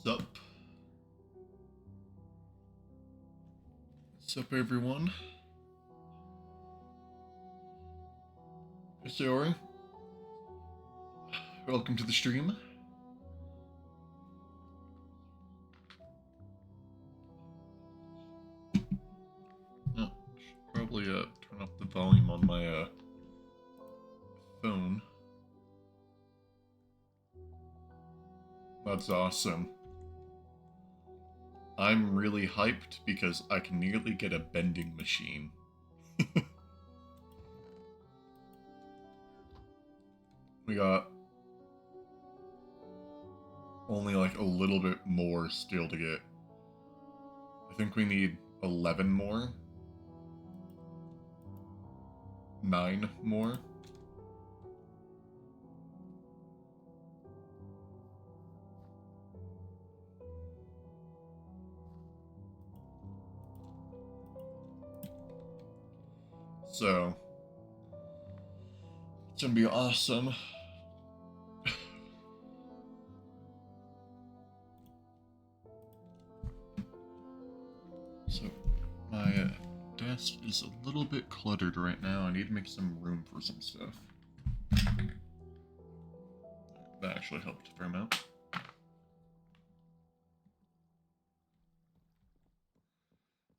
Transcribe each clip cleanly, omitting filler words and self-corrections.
Sup? Sup, everyone? It's Ori. Welcome to the stream. Oh, should probably turn up the volume on my phone. That's awesome. I'm really hyped because I can nearly get a bending machine. We got only like a little bit more still to get. I think we need 11 more. 9 more. So, it's gonna be awesome. So, my desk is a little bit cluttered right now. I need to make some room for some stuff. That actually helped a fair amount.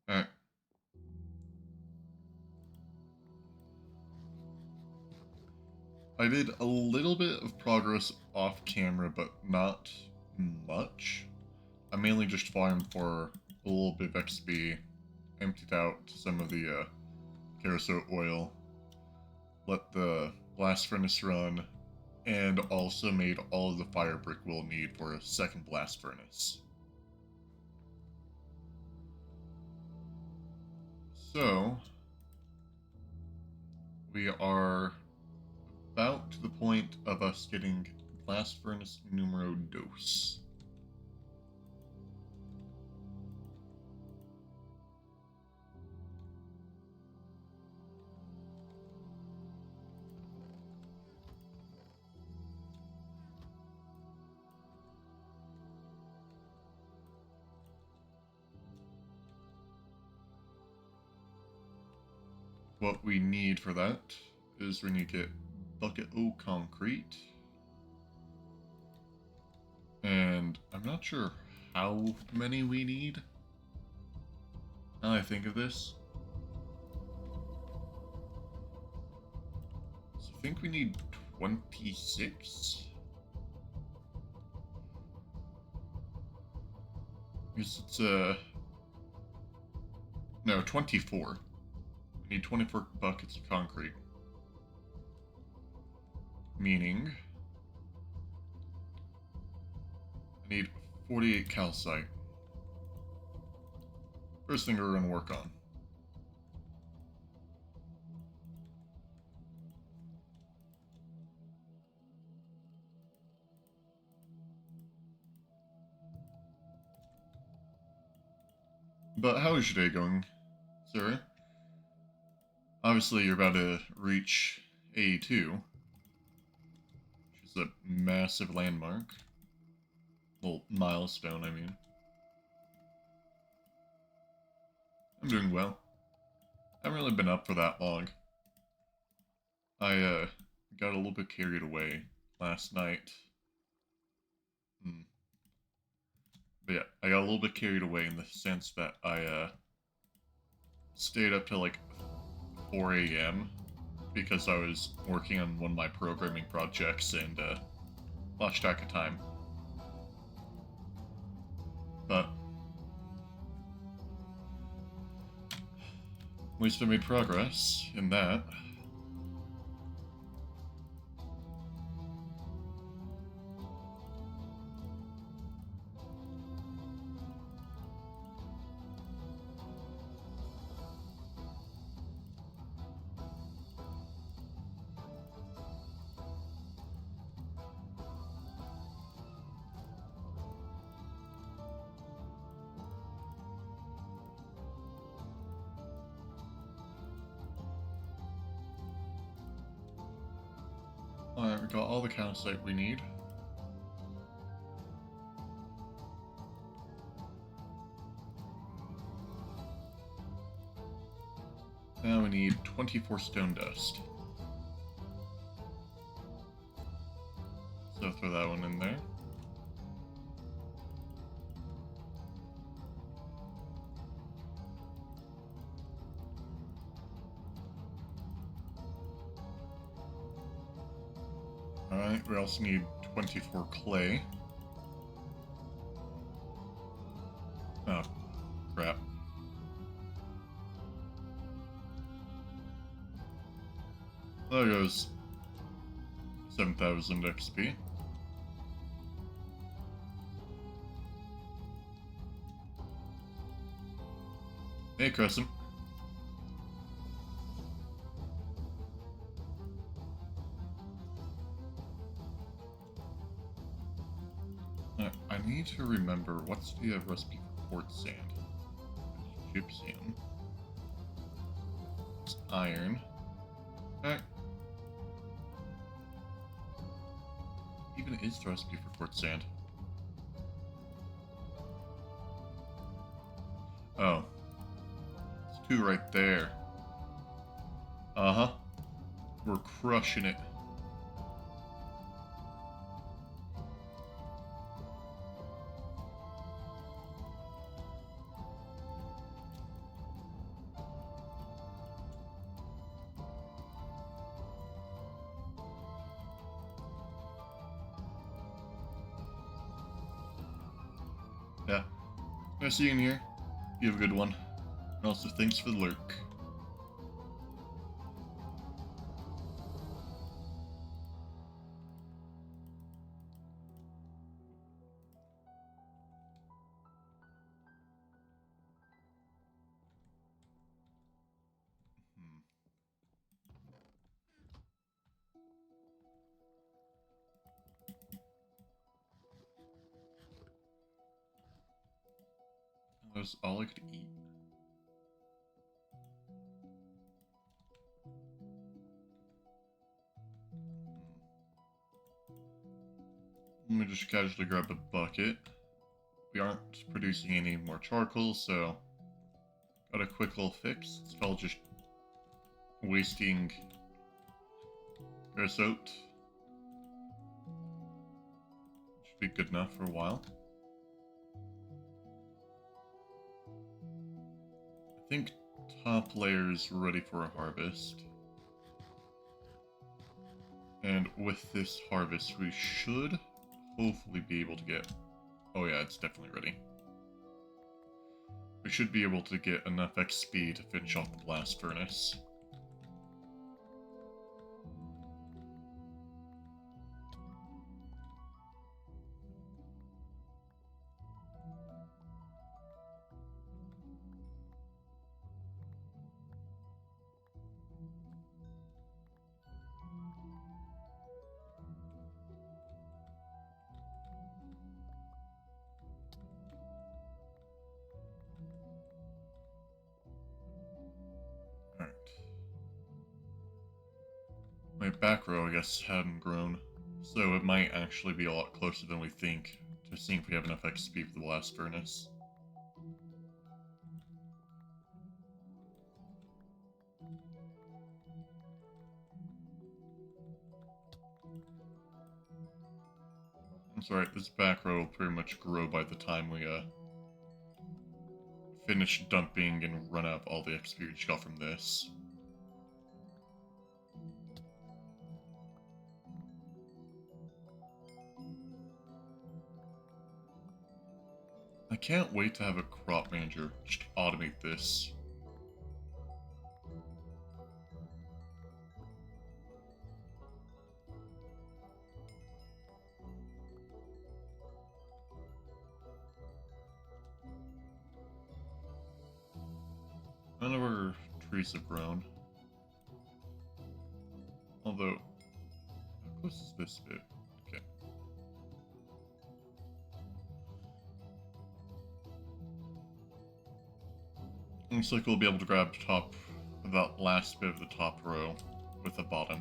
Alright. I did a little bit of progress off camera, but not much. I mainly just farmed for a little bit of XP, emptied out some of the carousel oil, let the blast furnace run, and also made all of the fire brick we'll need for a second blast furnace. So, we are about to the point of us getting blast furnace numero dos. What we need for that is we need to get bucket O concrete. And I'm not sure how many we need. Now I think of this. So I think we need 26. Because it's no, 24. We need 24 buckets of concrete. Meaning I need 48 calcite. First thing we're gonna work on. But how is your day going, Sarah? Obviously, you're about to reach A2, which is a massive landmark. Well, milestone, I mean. I'm doing well. I haven't really been up for that long. I got a little bit carried away last night. But yeah, I got a little bit carried away in the sense that I stayed up till like 4 a.m. because I was working on one of my programming projects and lost track of time. But at least I made progress in that. Alright, we got all the calcite we need. Now we need 24 stone dust. So throw that one in there. Alright, we also need 24 clay. Oh, crap. There goes 7,000 XP. Hey, Crescent. I need to remember what's the recipe for quartz sand. Gypsum. It's iron. Okay. Even is the recipe for quartz sand? Oh. It's 2 right there. Uh-huh. We're crushing it. Yeah. I'll see you in here. You have a good one. And also, thanks for the lurk. That was all I could eat. Let me just casually grab a bucket. We aren't producing any more charcoal, so got a quick little fix. It's called just wasting creosote. Should be good enough for a while. I think top layer's ready for a harvest. And with this harvest, we should hopefully be able to get... Oh yeah, it's definitely ready. We should be able to get enough XP to finish off the blast furnace. Alright. My back row, I guess, hadn't grown, so it might actually be a lot closer than we think to seeing if we have enough XP for the blast furnace. That's alright, this back row will pretty much grow by the time we finish dumping and run out of all the XP we just got from this. I can't wait to have a crop manager just automate this. None of our trees have grown. Although, how close is this bit? Okay. Looks like we'll be able to grab top that last bit of the top row with the bottom.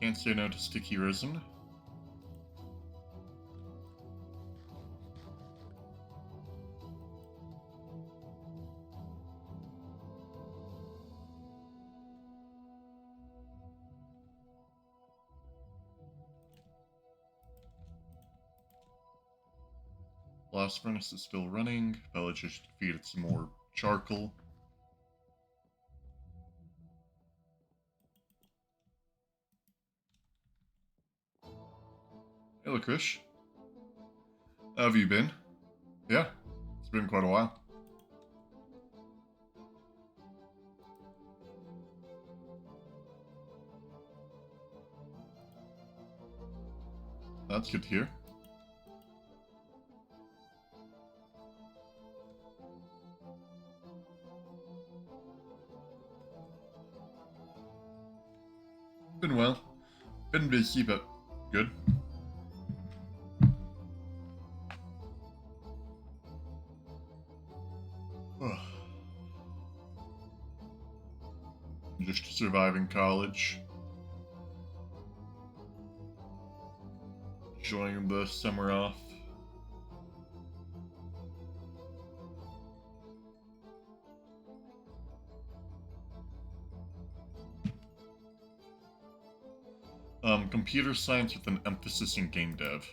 Can't say no to sticky resin. Blast furnace is still running. Bella just defeated some more charcoal. Hello, Krish. How have you been? Yeah, it's been quite a while. That's good to hear. Been well. Been busy, but good. Just surviving college. Enjoying the summer off. Computer science with an emphasis in game dev.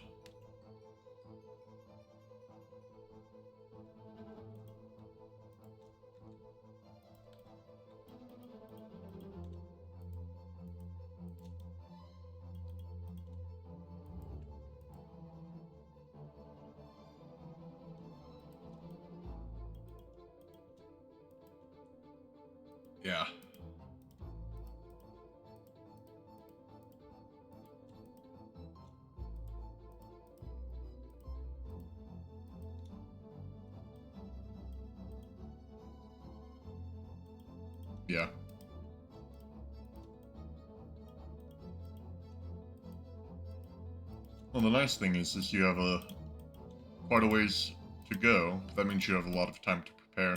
Yeah. Yeah. Well, the nice thing is you have quite a ways to go. But that means you have a lot of time to prepare.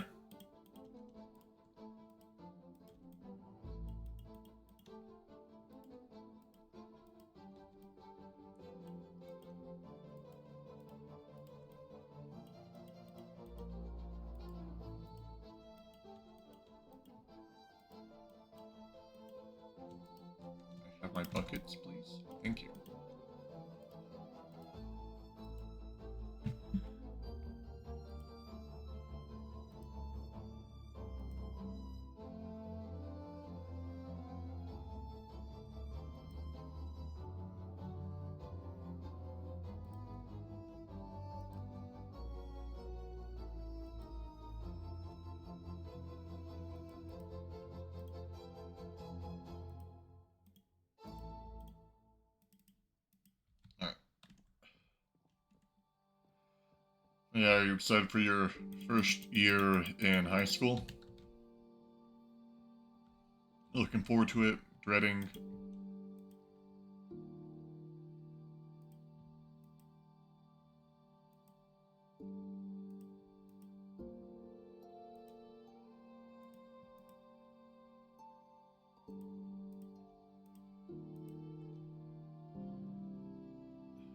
I have my buckets, please. Thank you. Alright. Yeah, are you excited for your first year in high school? Looking forward to it, dreading.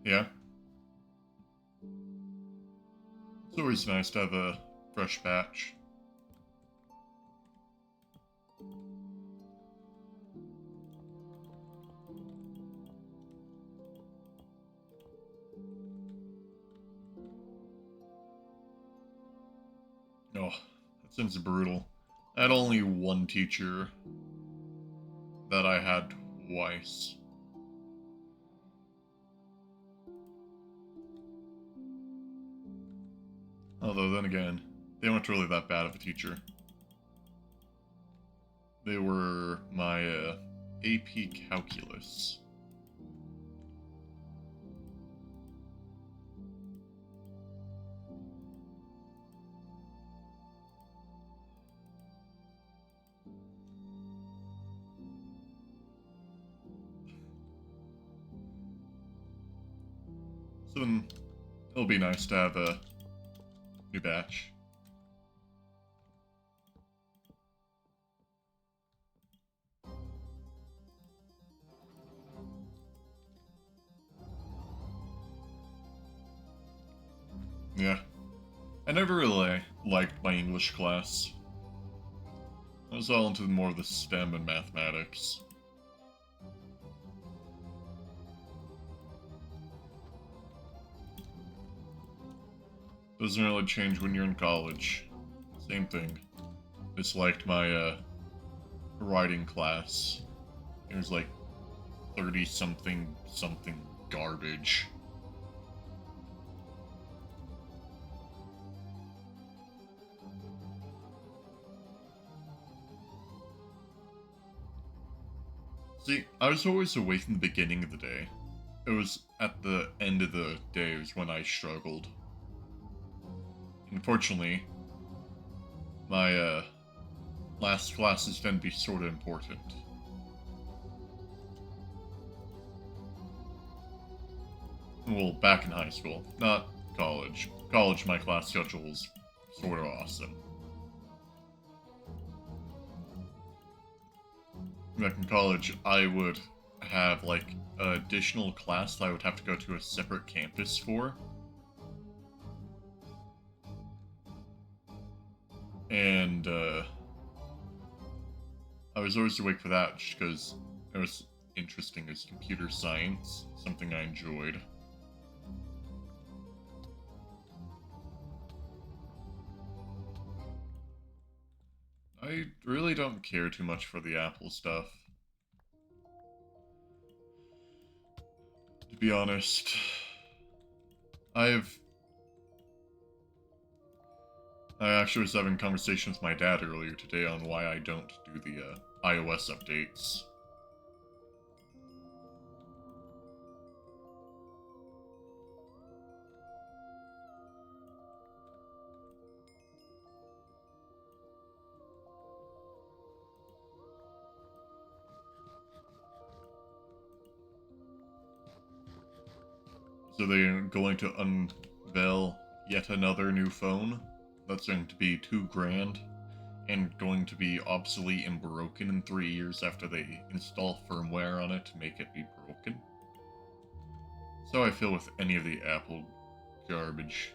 Yeah. It's always nice to have a fresh batch. Oh, that seems brutal. I had only one teacher that I had twice. Although, then again, they weren't really that bad of a teacher. They were my AP Calculus. So then, it'll be nice to have a new batch. Yeah. I never really liked my English class. I was all into more of the STEM and mathematics. Doesn't really change when you're in college. Same thing. Disliked my writing class. It was like 30 something garbage. See, I was always awake in the beginning of the day. It was at the end of the day was when I struggled. Unfortunately, my last classes tend to be sort of important. Well, back in high school, not college. College, my class schedule was sort of awesome. Back in college, I would have like an additional class that I would have to go to a separate campus for. And I was always awake for that just because it was interesting as computer science, something I enjoyed. I really don't care too much for the Apple stuff. To be honest, I actually was having a conversation with my dad earlier today on why I don't do the iOS updates. So they're going to unveil yet another new phone that's going to be $2,000 and going to be obsolete and broken in 3 years after they install firmware on it to make it be broken. So I feel with any of the Apple garbage.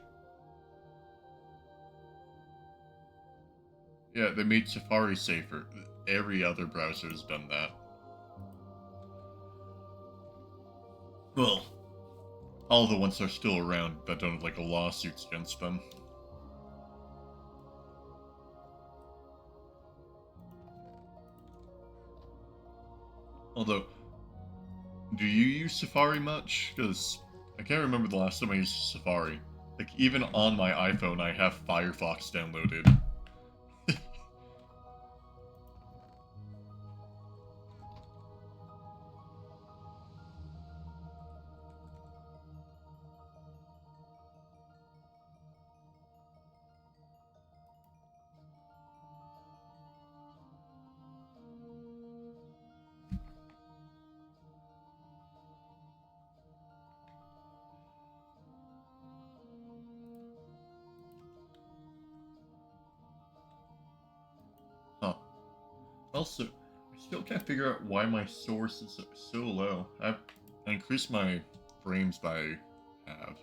Yeah, they made Safari safer. Every other browser has done that. Well, all the ones that are still around that don't have like lawsuits against them. Although, do you use Safari much? Because I can't remember the last time I used Safari. Like, even on my iPhone, I have Firefox downloaded. Huh. Also, I still can't figure out why my source is so low. I increased my frames that I have.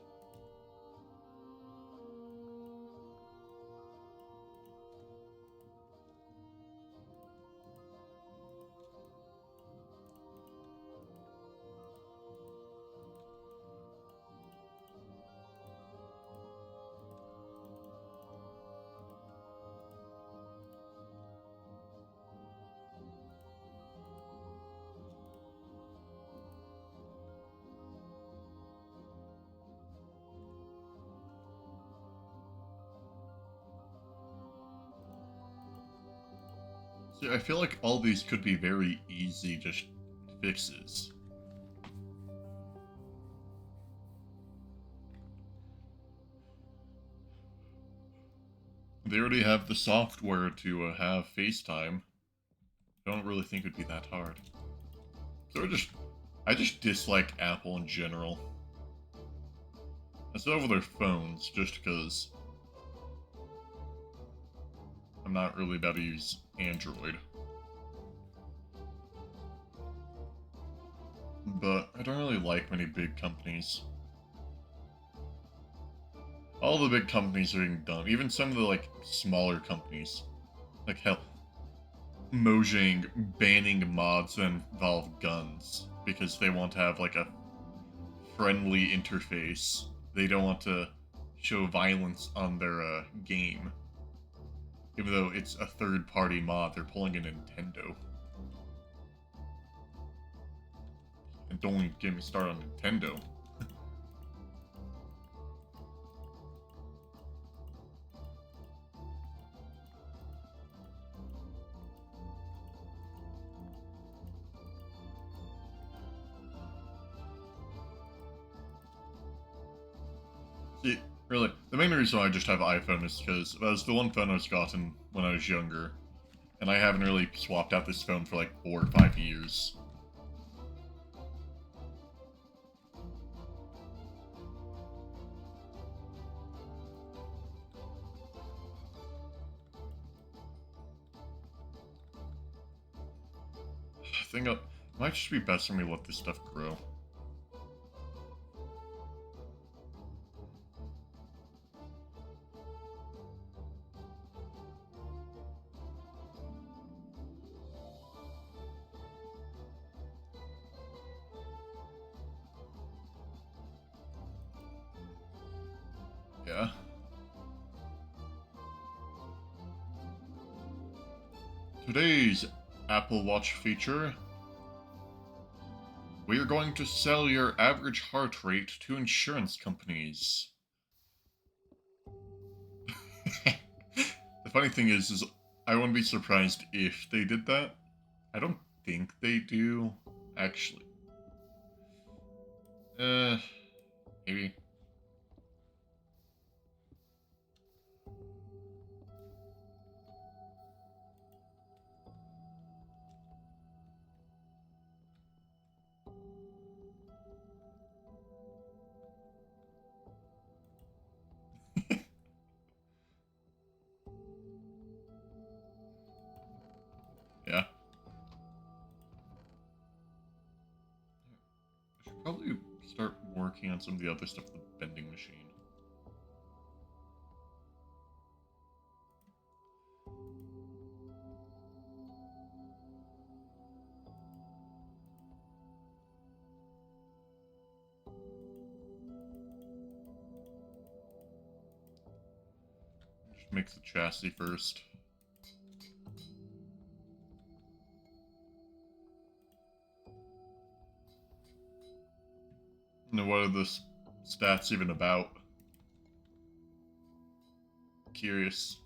See, I feel like all these could be very easy just fixes. They already have the software to have FaceTime. I don't really think it'd be that hard. So I just dislike Apple in general. Instead of their phones, just because I'm not really about to use Android. But I don't really like many big companies. All the big companies are being done. Even some of the, like, smaller companies. Like, hell, Mojang banning mods that involve guns because they want to have, like, a friendly interface. They don't want to show violence on their game. Even though it's a third-party mod, they're pulling a Nintendo. And don't even get me started on Nintendo. See, really, the main reason why I just have an iPhone is because that was the one phone I was gotten when I was younger. And I haven't really swapped out this phone for like 4 or 5 years. I think it might just be best for me to let this stuff grow. Yeah. Today's Apple Watch feature. We are going to sell your average heart rate to insurance companies. The funny thing is I wouldn't be surprised if they did that. I don't think they do, actually. Maybe. Yeah. I should probably start working on some of the other stuff with the vending machine. Just make the chassis first. And what are the stats even about? Curious.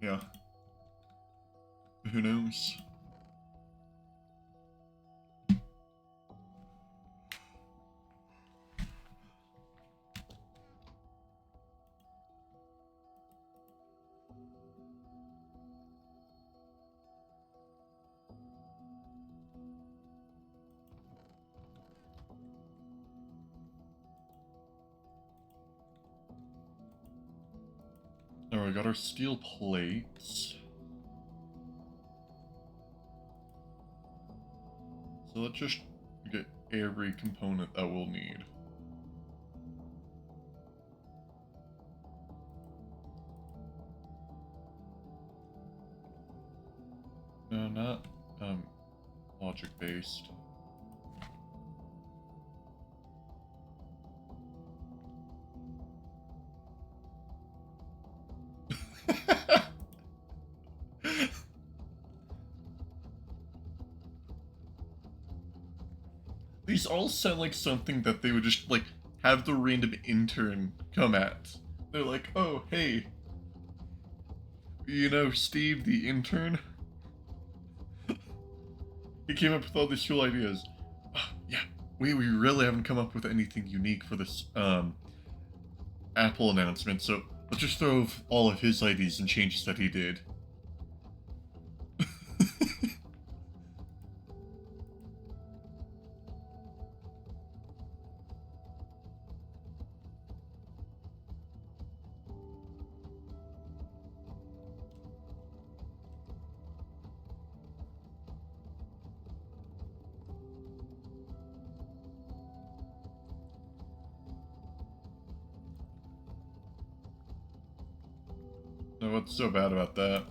Yeah. Who knows? Alright, we got our steel plates. So let's just get every component that we'll need. No, not logic based. These all sound like something that they would just, like, have the random intern come at. They're like, oh, hey, you know Steve, the intern? He came up with all these cool ideas. Yeah, we really haven't come up with anything unique for this, Apple announcement, so let's just throw all of his ideas and changes that he did. What's so bad about that?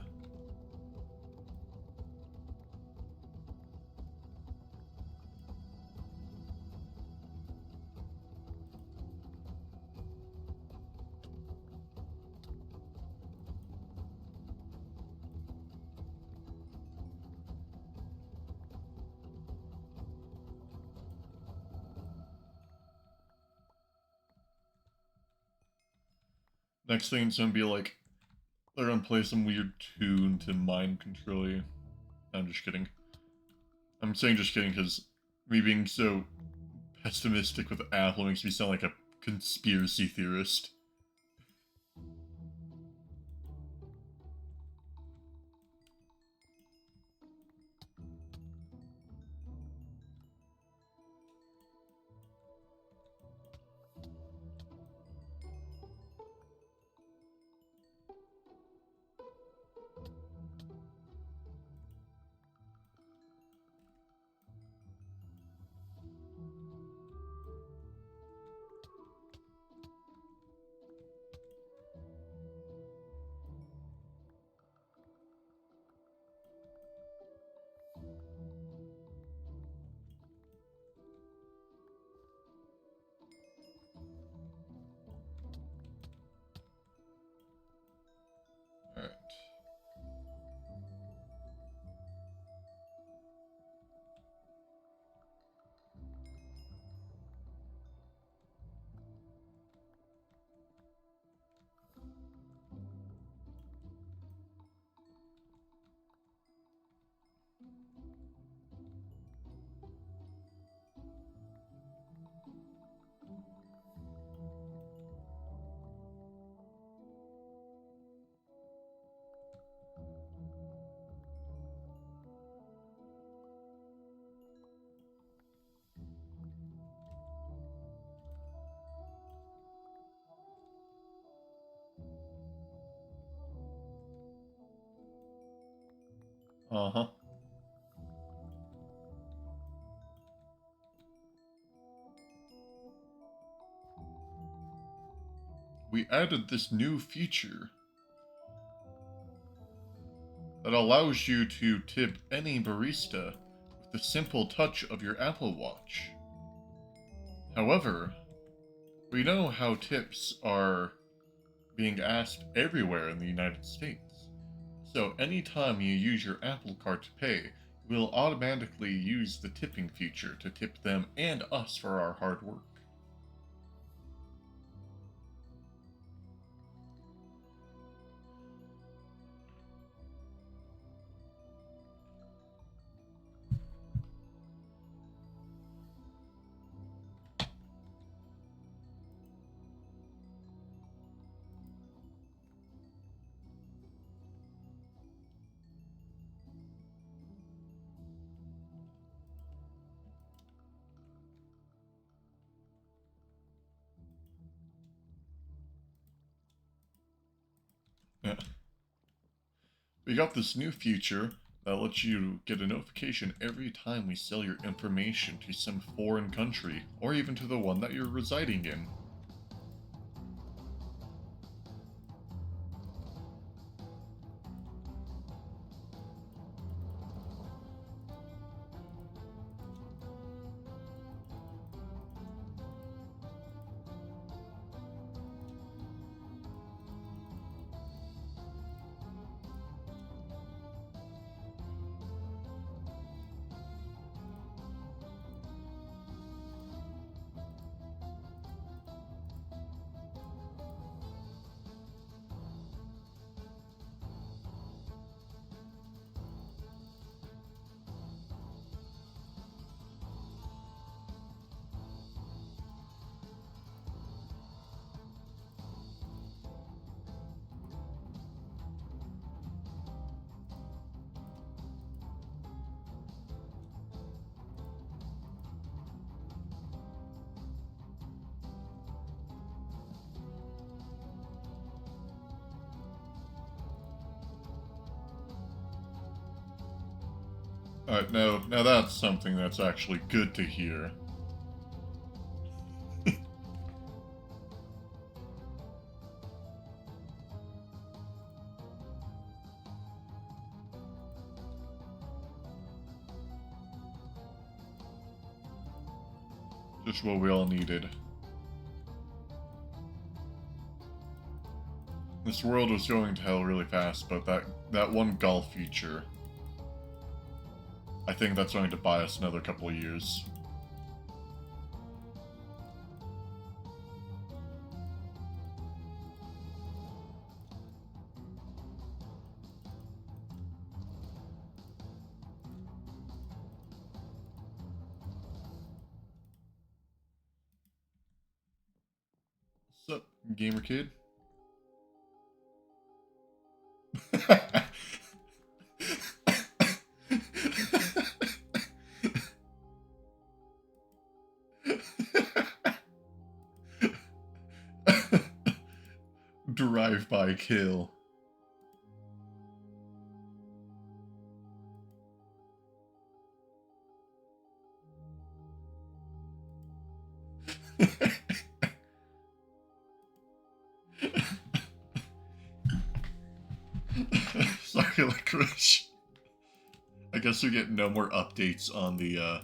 Next thing it's gonna be like, they're gonna play some weird tune to mind control you. I'm just kidding. I'm saying just kidding because me being so pessimistic with Apple makes me sound like a conspiracy theorist. Alright. Uh-huh. We added this new feature that allows you to tip any barista with the simple touch of your Apple Watch. However, we know how tips are being asked everywhere in the United States. So anytime you use your Apple Card to pay, we'll automatically use the tipping feature to tip them and us for our hard work. Yeah. We got this new feature that lets you get a notification every time we sell your information to some foreign country, or even to the one that you're residing in. Alright, now that's something that's actually good to hear. Just what we all needed. This world was going to hell really fast, but that one golf feature, I think that's going to buy us another couple of years. What's up, gamer kid? Drive-by kill. Sorry, Licorice. I guess we get no more updates on the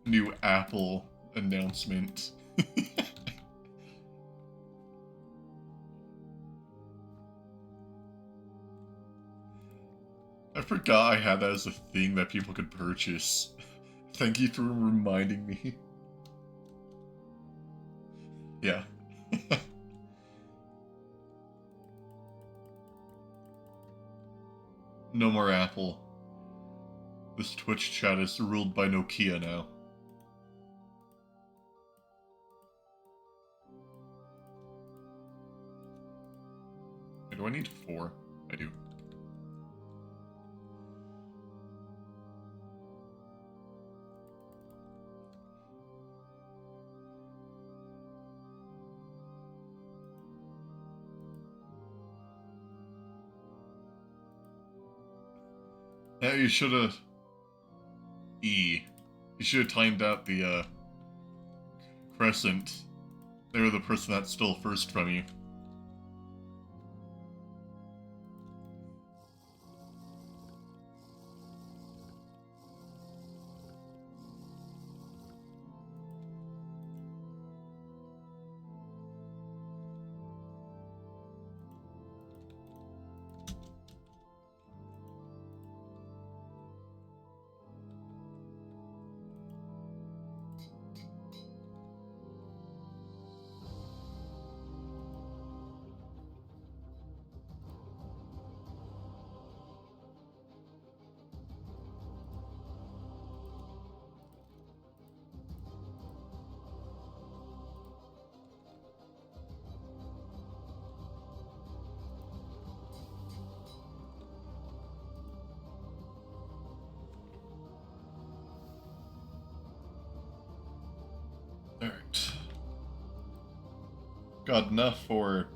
new Apple announcement. I forgot I had that as a thing that people could purchase. Thank you for reminding me. Yeah. No more Apple. This Twitch chat is ruled by Nokia now. Do I need 4? I do. Yeah, you should've... You should've timed out the, Crescent. They were the person that stole first from you. Alright. Got enough for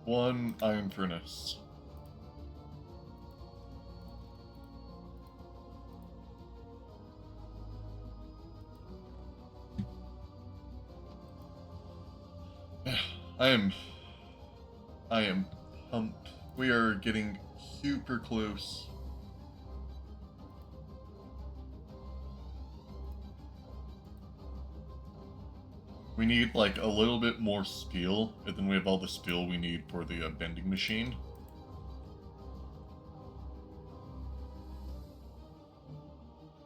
1 iron furnace. I am pumped. We are getting super close. We need, like, a little bit more steel, and then we have all the steel we need for the bending machine.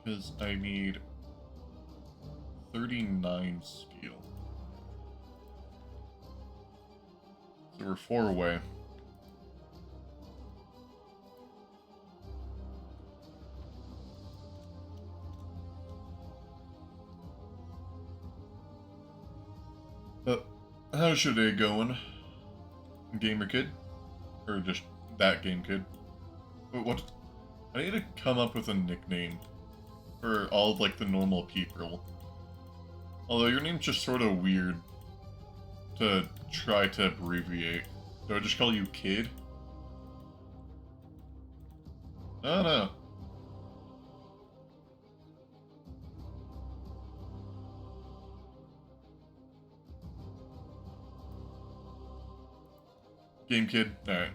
Because I need 39 steel. So we're 4 away. But how's your day going, gamer kid? Or just that game kid? What? I need to come up with a nickname for all of, like, the normal people. Although your name's just sort of weird to try to abbreviate. Do I just call you Kid? Oh no. Game Kid? Alright.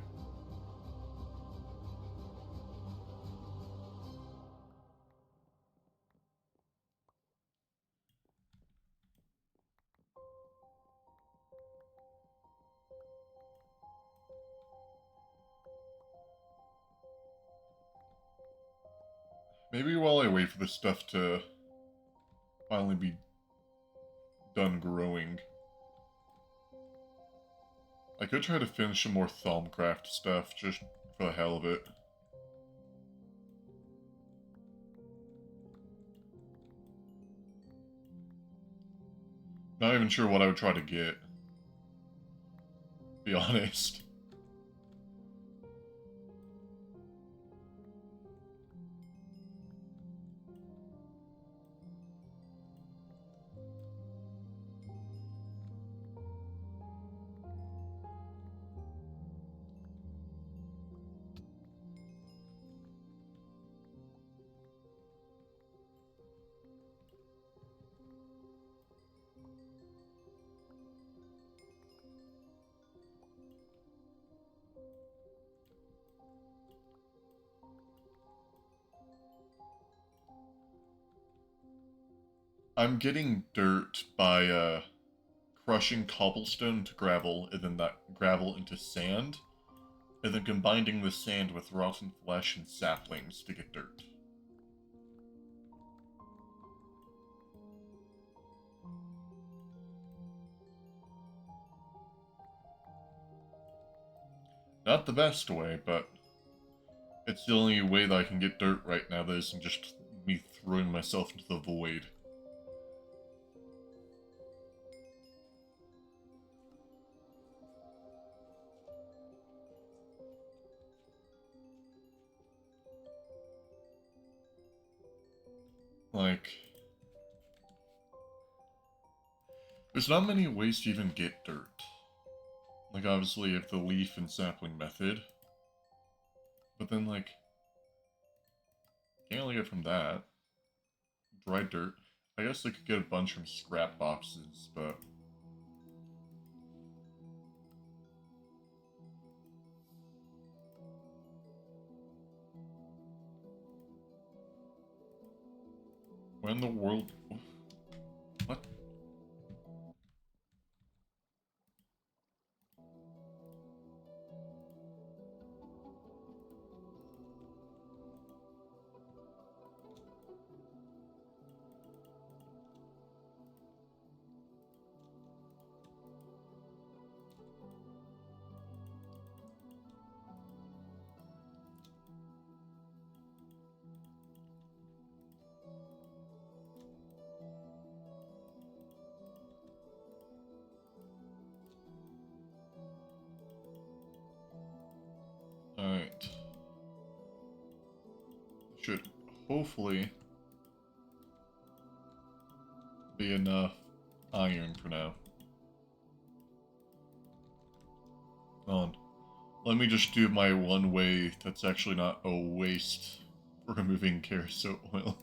Maybe while I wait for this stuff to finally be done growing, I could try to finish some more Thaumcraft stuff just for the hell of it. Not even sure what I would try to get, to be honest. I'm getting dirt by crushing cobblestone to gravel, and then that gravel into sand, and then combining the sand with rotten flesh and saplings to get dirt. Not the best way, but it's the only way that I can get dirt right now that isn't just me throwing myself into the void. Like, there's not many ways to even get dirt. Like, obviously, you have the leaf and sapling method. But then, like, can't really get from that. Dry dirt. I guess I could get a bunch from scrap boxes, but... Where in the world... What? Alright. Should hopefully be enough iron for now. Hold on. Let me just do my one way that's actually not a waste for removing carousel oil.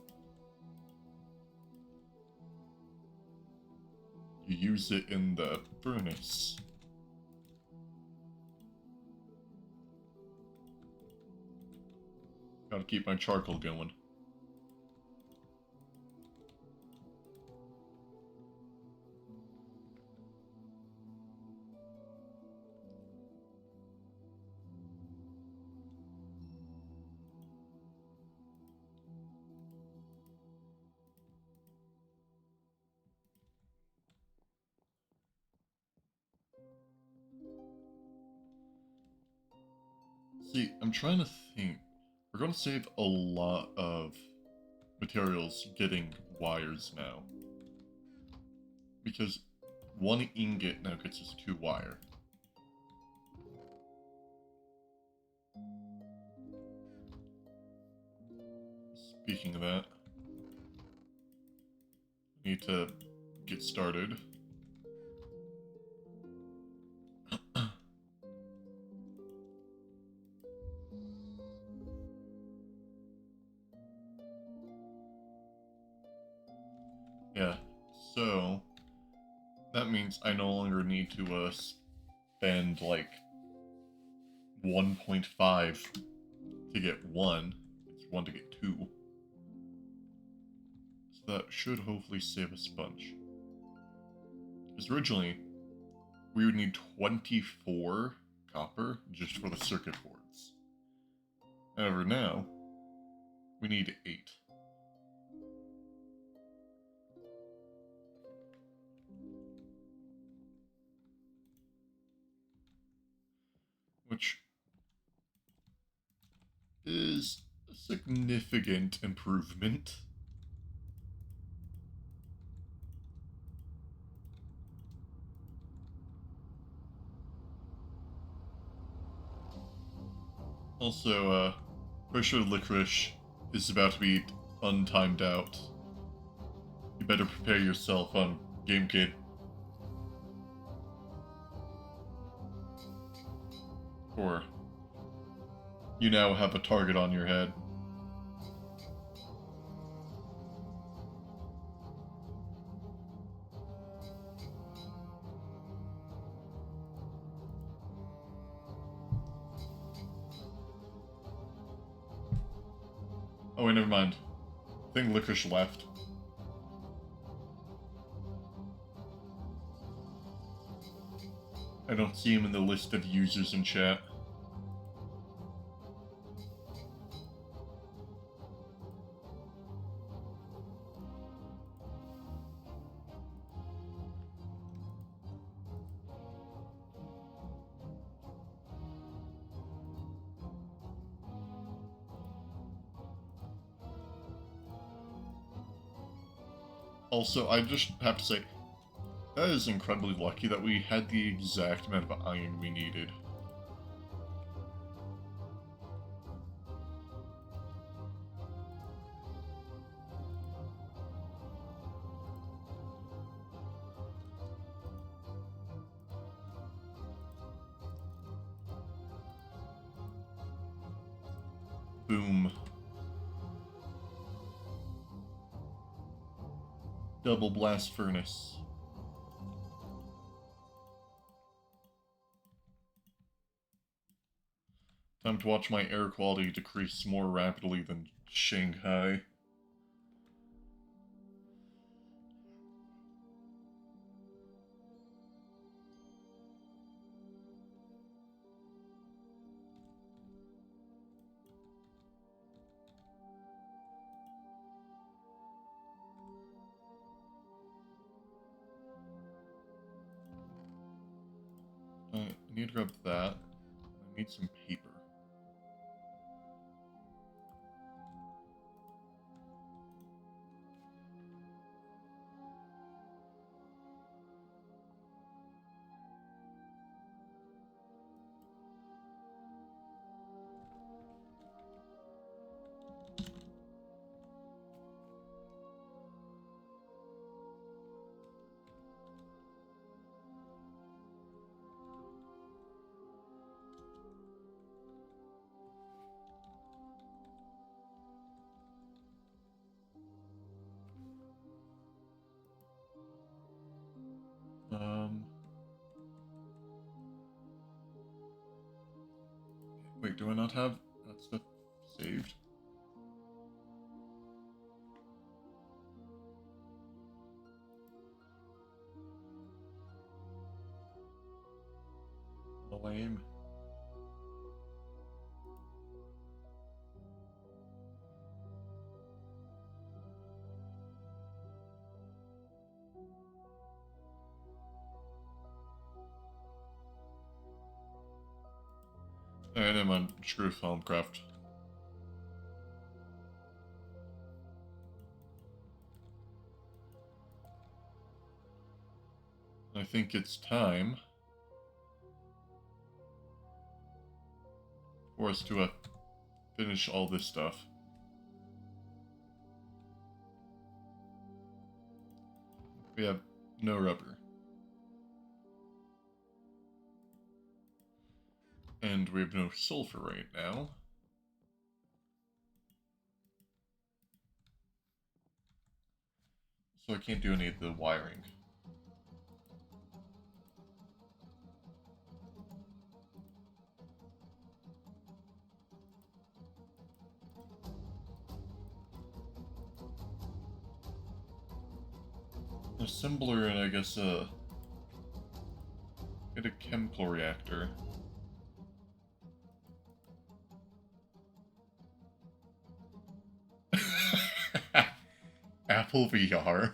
You use it in the furnace. Gotta keep my charcoal going. See, I'm trying to think. We're gonna save a lot of materials getting wires now. Because one ingot now gets us 2 wire. Speaking of that, I need to get started. Yeah, so that means I no longer need to spend like 1.5 to get 1. It's 1 to get 2. So that should hopefully save us a bunch. Because originally, we would need 24 copper just for the circuit boards. However, now, we need 8. which is a significant improvement. Also, pretty sure Licorice is about to be untimed out. You better prepare yourself on GameKit. Or you now have a target on your head. Oh wait, never mind. I think Licorice left. I don't see him in the list of users in chat. Also, I just have to say, that is incredibly lucky that we had the exact amount of iron we needed. Boom. Double blast furnace. Time to watch my air quality decrease more rapidly than Shanghai. I need to grab that. I need some paper. Wait, do I not have that stuff saved? Lame. Alright, I'm on screw with Helmcraft. I think it's time for us to finish all this stuff. We have no rubber. And we have no sulfur right now. So I can't do any of the wiring. Assembler and I guess get a chemical reactor. Apple VR.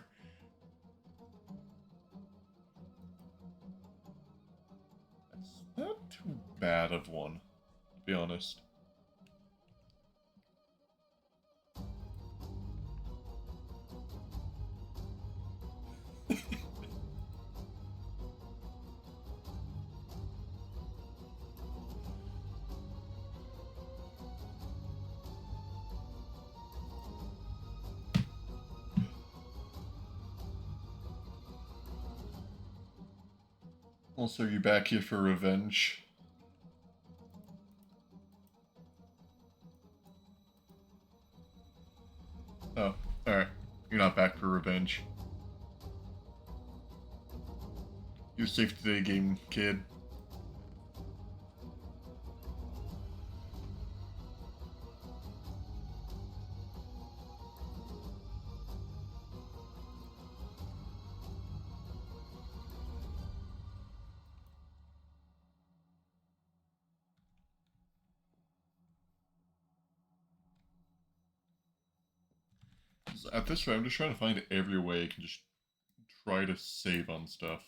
That's not too bad of one, to be honest. Also, you back here for revenge? Oh, alright. You're not back for revenge. You're safe today, game kid. At this rate, I'm just trying to find every way I can just try to save on stuff.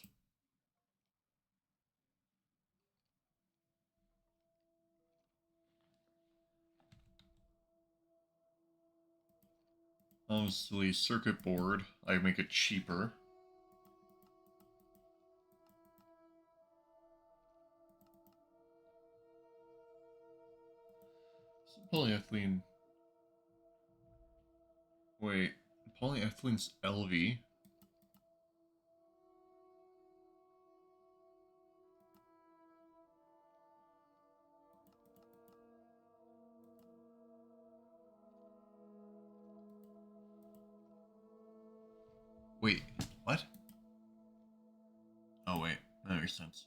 Obviously, circuit board, I make it cheaper. So polyethylene. Wait, polyethylene's LV? Wait, what? Oh wait, that makes sense.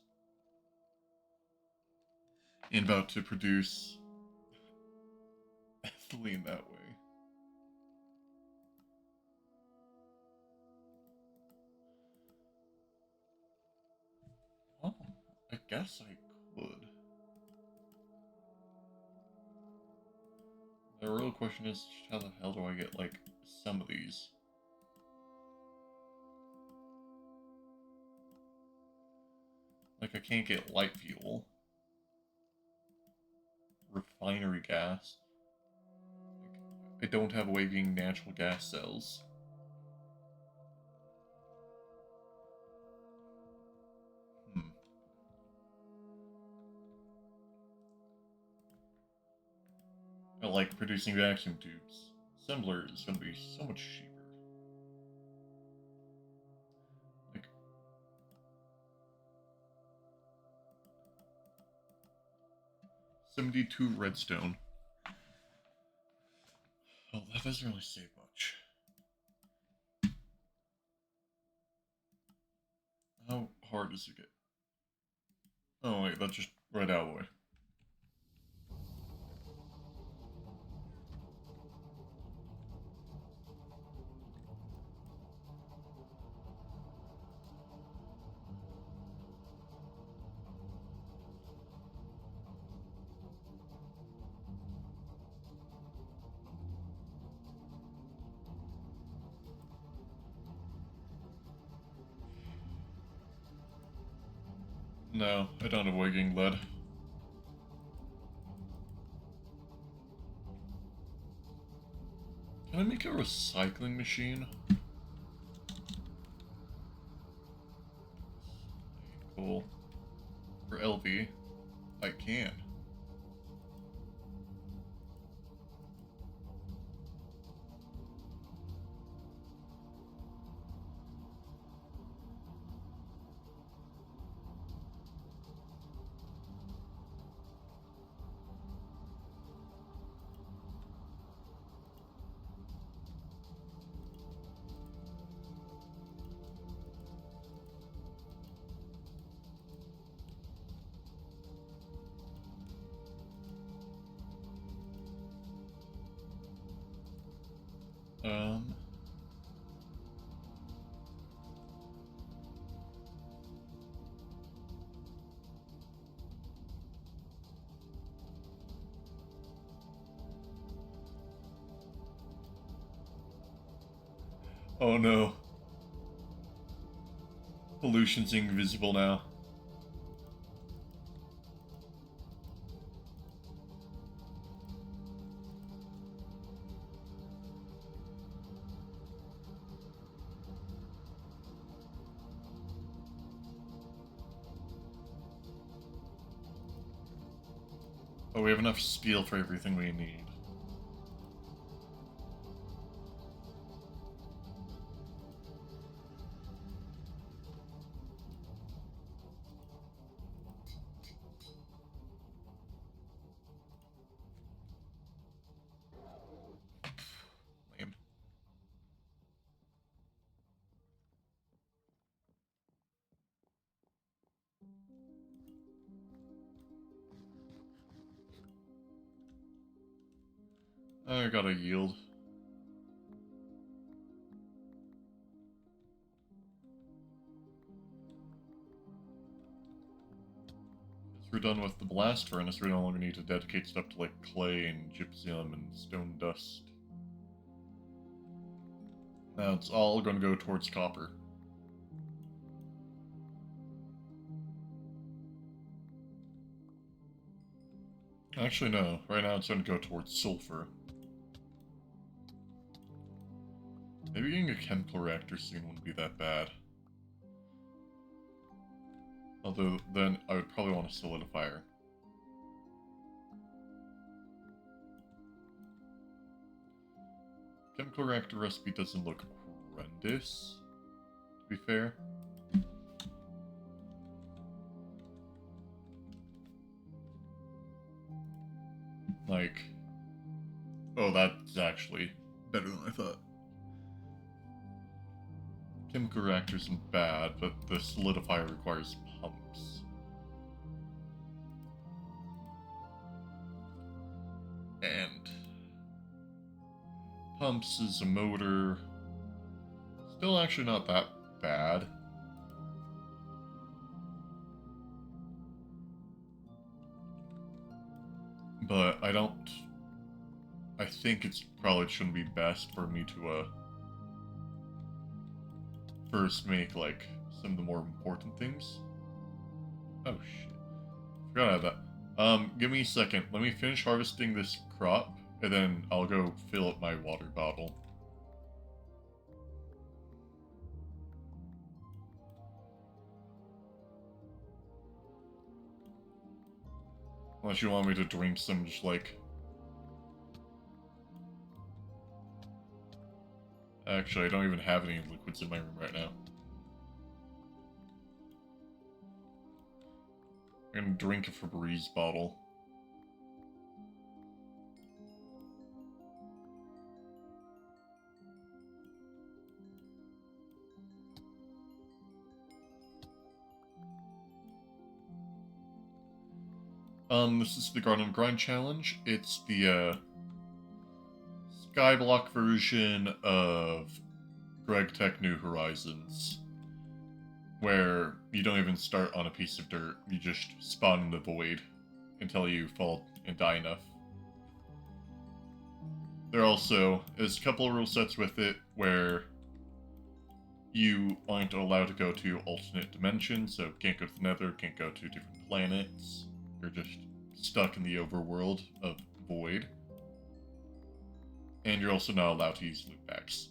And about to produce ethylene that way. Well, I guess I could. The real question is, how the hell do I get, like, some of these? Like, I can't get light fuel. Refinery gas. Like, I don't have a way of getting natural gas cells. I like producing vacuum tubes. Assembler is going to be so much cheaper. Like, 72 redstone. Oh, that doesn't really save much. How hard does it get? Oh wait, that's just right out of the way. No, I don't avoid getting lead. Can I make a recycling machine? Cool. For LV, I can. Um... Oh no. Pollution's invisible now. Oh, we have enough steel for everything we need. Lame. I gotta yield. Once we're done with the blast furnace, we no longer need to dedicate stuff to like clay and gypsum and stone dust. Now it's all going to go towards copper. Actually, no. Right now it's going to go towards sulfur. Maybe getting a chemical reactor soon wouldn't be that bad. Although, then I would probably want a solidifier. Chemical reactor recipe doesn't look horrendous, to be fair. Like, oh, that's actually better than I thought. Chemical reactor isn't bad, but the solidifier requires pumps. And pumps is a motor. Still actually not that bad. But I think it's probably shouldn't be best for me to, first make, like, some of the more important things. Oh, shit. Forgot about that. Give me a second. Let me finish harvesting this crop, and then I'll go fill up my water bottle. Unless you want me to drink some, just like... Actually, I don't even have any liquids in my room right now. I'm gonna drink a Febreze bottle. This is the Garden of Grind challenge. It's the, Skyblock version of Greg Tech New Horizons, where you don't even start on a piece of dirt, you just spawn in the void until you fall and die enough. There also is a couple of rule sets with it where you aren't allowed to go to alternate dimensions, so can't go to the Nether, can't go to different planets. You're just stuck in the overworld of Void. And you're also not allowed to use loot packs.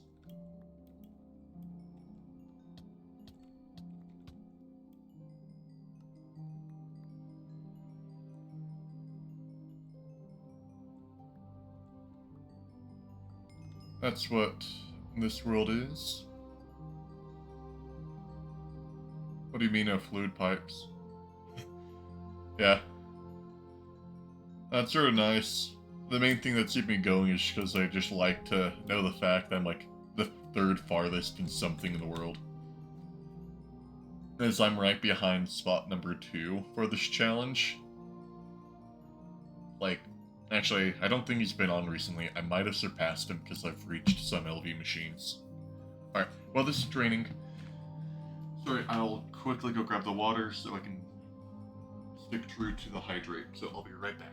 That's what this world is. What do you mean no fluid pipes? Yeah. That's sort of nice. The main thing that's keeping me going is because I just like to know the fact that I'm like the third farthest in something in the world. As I'm right behind spot number 2 for this challenge. Like, actually, I don't think he's been on recently. I might have surpassed him because I've reached some LV machines. Alright, well this is draining. Sorry, I'll quickly go grab the water so I can stick true to the hydrate, so I'll be right back.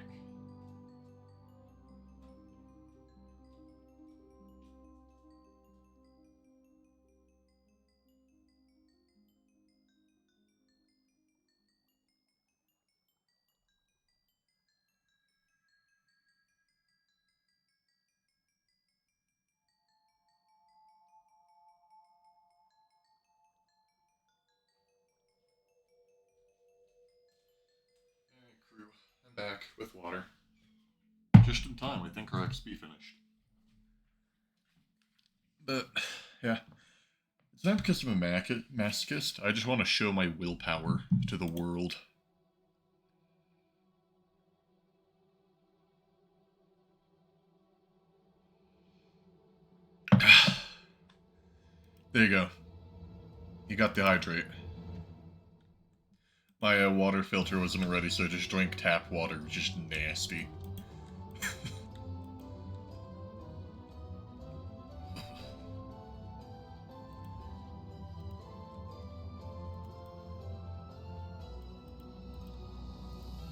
Alright, crew, I'm back with water. just in time. I think our XP finished. But, yeah. It's not because I'm a masochist. I just want to show my willpower to the world. There you go. You got the hydrate. My water filter wasn't ready, so I just drank tap water, which is nasty.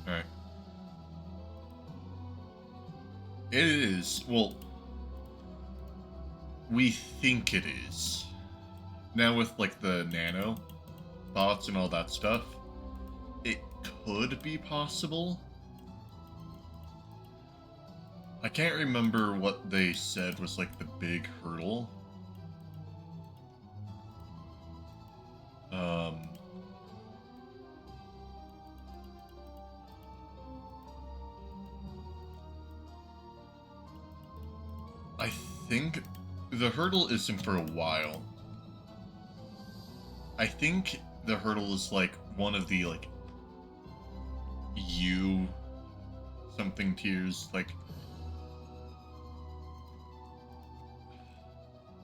Alright. It is. Well, we think it is. Now with, like, the nano bots and all that stuff, it could be possible. I can't remember what they said was, like, the big hurdle. I think the hurdle isn't for a while. I think the hurdle is like one of the like U something tiers, like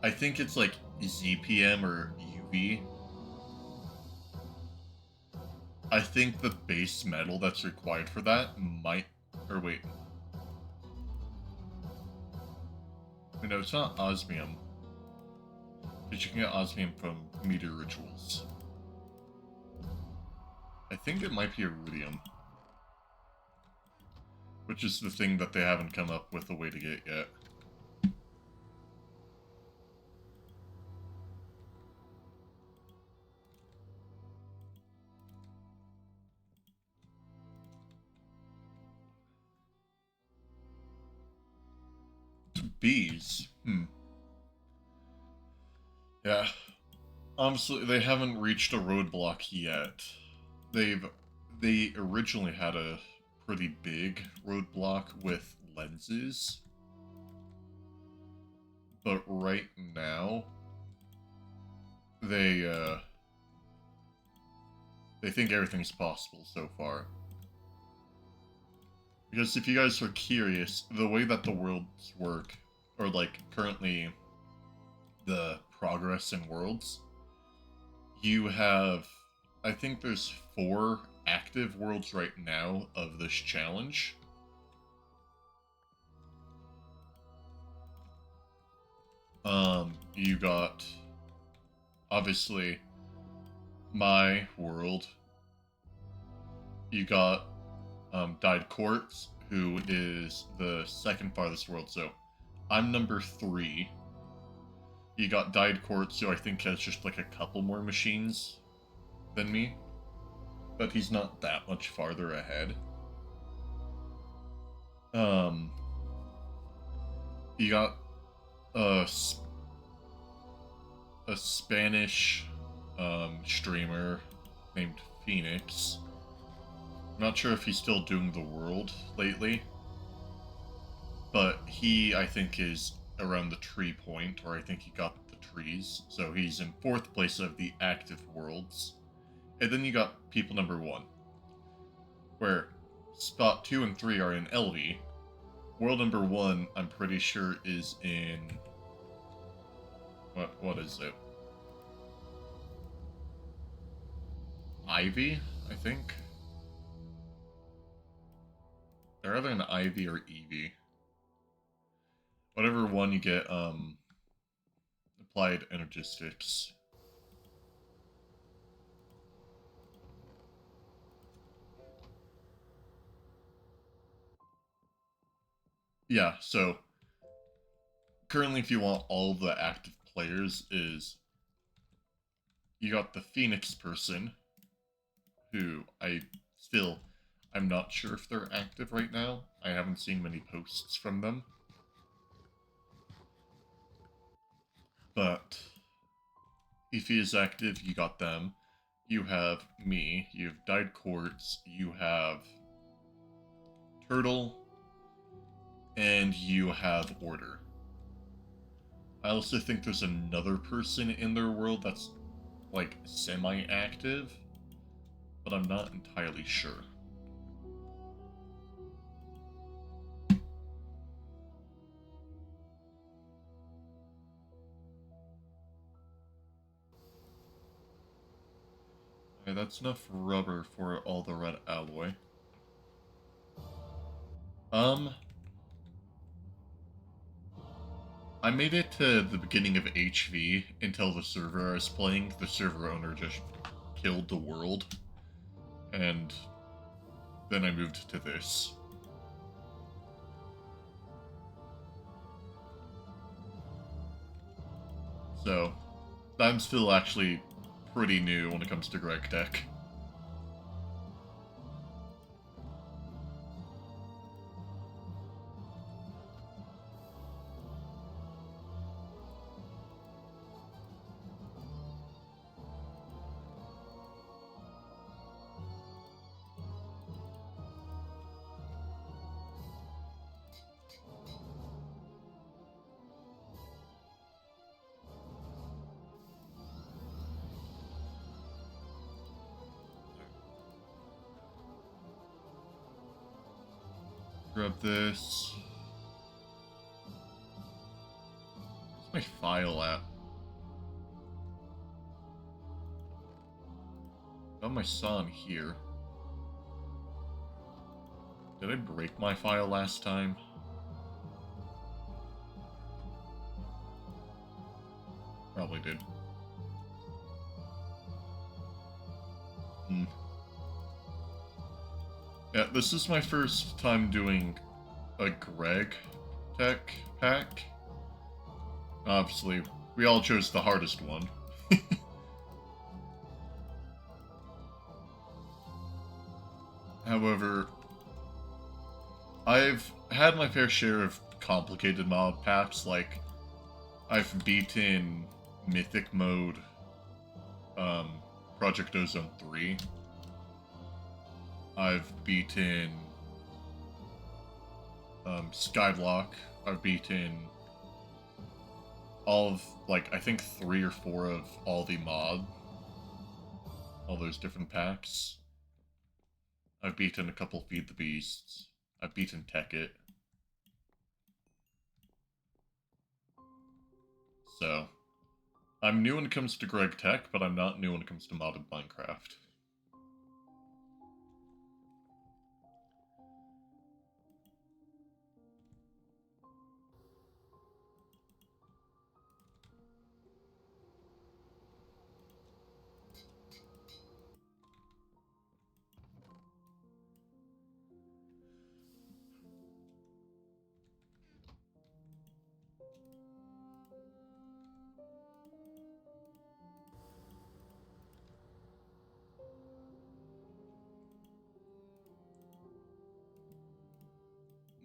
I think it's like ZPM or UV. I think the base metal that's required for that might, or wait. No, it's not osmium. But you can get osmium from meteor rituals. I think it might be iridium. Which is the thing that they haven't come up with a way to get yet. Bees? Yeah. Honestly, they haven't reached a roadblock yet. They originally had a pretty big roadblock with lenses. But right now, they think everything's possible so far. Because if you guys are curious, the way that the worlds work, or like currently the progress in worlds, you have, I think there's 4 active worlds right now of this challenge. You got, obviously, my world. You got Dyed Quartz, who is the second farthest world, so I'm number 3. You got Dyed Quartz, who I think has just like a couple more machines than me, but he's not that much farther ahead. You got a Spanish streamer named Phoenix. I'm not sure if he's still doing the world lately, but he, I think, is around the tree point, or I think he got the trees, so he's in 4th place of the active worlds. And then you got people number 1, where spot 2 and 3 are in LV. World number 1, I'm pretty sure, is in... What is it? Ivy, I think? They're either an Ivy or Eevee. Whatever one you get, applied energistics. Yeah, so currently if you want all of the active players is you got the Phoenix person, who I'm not sure if they're active right now. I haven't seen many posts from them. But if he is active, you got them. You have me, you have Dyed Quartz, you have Turtle, and you have order. I also think there's another person in their world that's, like, semi-active, but I'm not entirely sure. Okay, that's enough rubber for all the red alloy. I made it to the beginning of HV until the server I was playing. The server owner just killed the world. And then I moved to this. So, I'm still actually pretty new when it comes to Greg Tech. Grab this. Where's my file at? Got my saw in here. Did I break my file last time? Probably did. Yeah, this is my first time doing a Greg Tech pack. Obviously, we all chose the hardest one. However, I've had my fair share of complicated mod packs, like I've beaten Mythic Mode, Project Ozone 3. I've beaten Skyblock. I've beaten all of, like, I think 3 or 4 of all the mod. All those different packs. I've beaten a couple Feed the Beasts. I've beaten Tekkit. So, I'm new when it comes to Greg Tech, but I'm not new when it comes to modded Minecraft.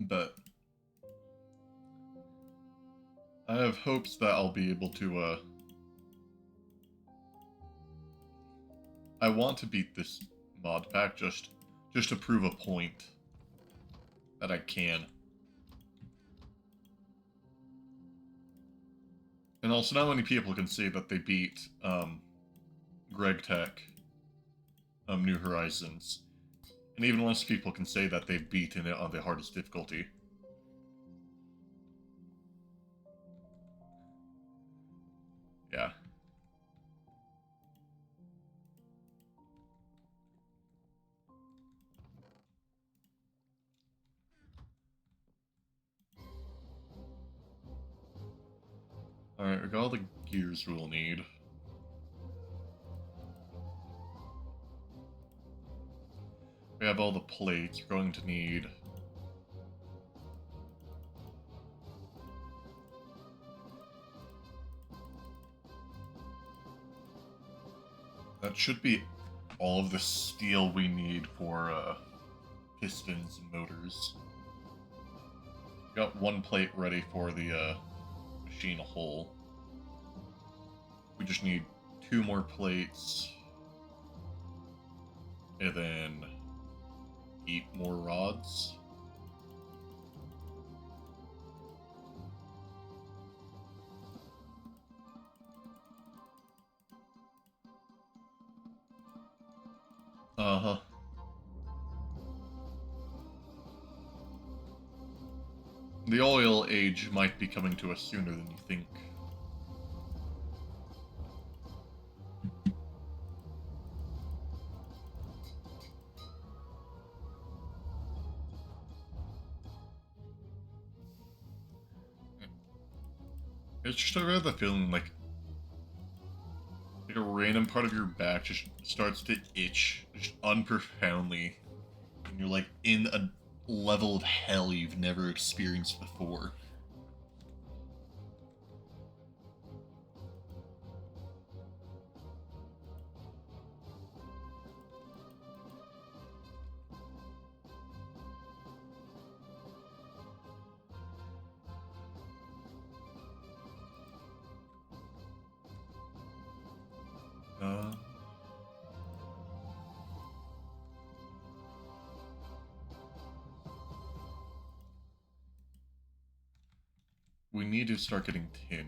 But I have hopes that I'll be able to, I want to beat this mod pack just to prove a point that I can. And also, not many people can say that they beat, Greg Tech, New Horizons. And even less people can say that they've beaten it on the hardest difficulty. Yeah. Alright, we got all the gears we'll need. We have all the plates. We're going to need... That should be all of the steel we need for, pistons and motors. Got one plate ready for the, machine hull. We just need 2 more plates. And then 8 more rods. Uh-huh. The oil age might be coming to us sooner than you think. It's just I have the feeling like a random part of your back just starts to itch just unprofoundly, and you're like in a level of hell you've never experienced before. Uh, we need to start getting tin.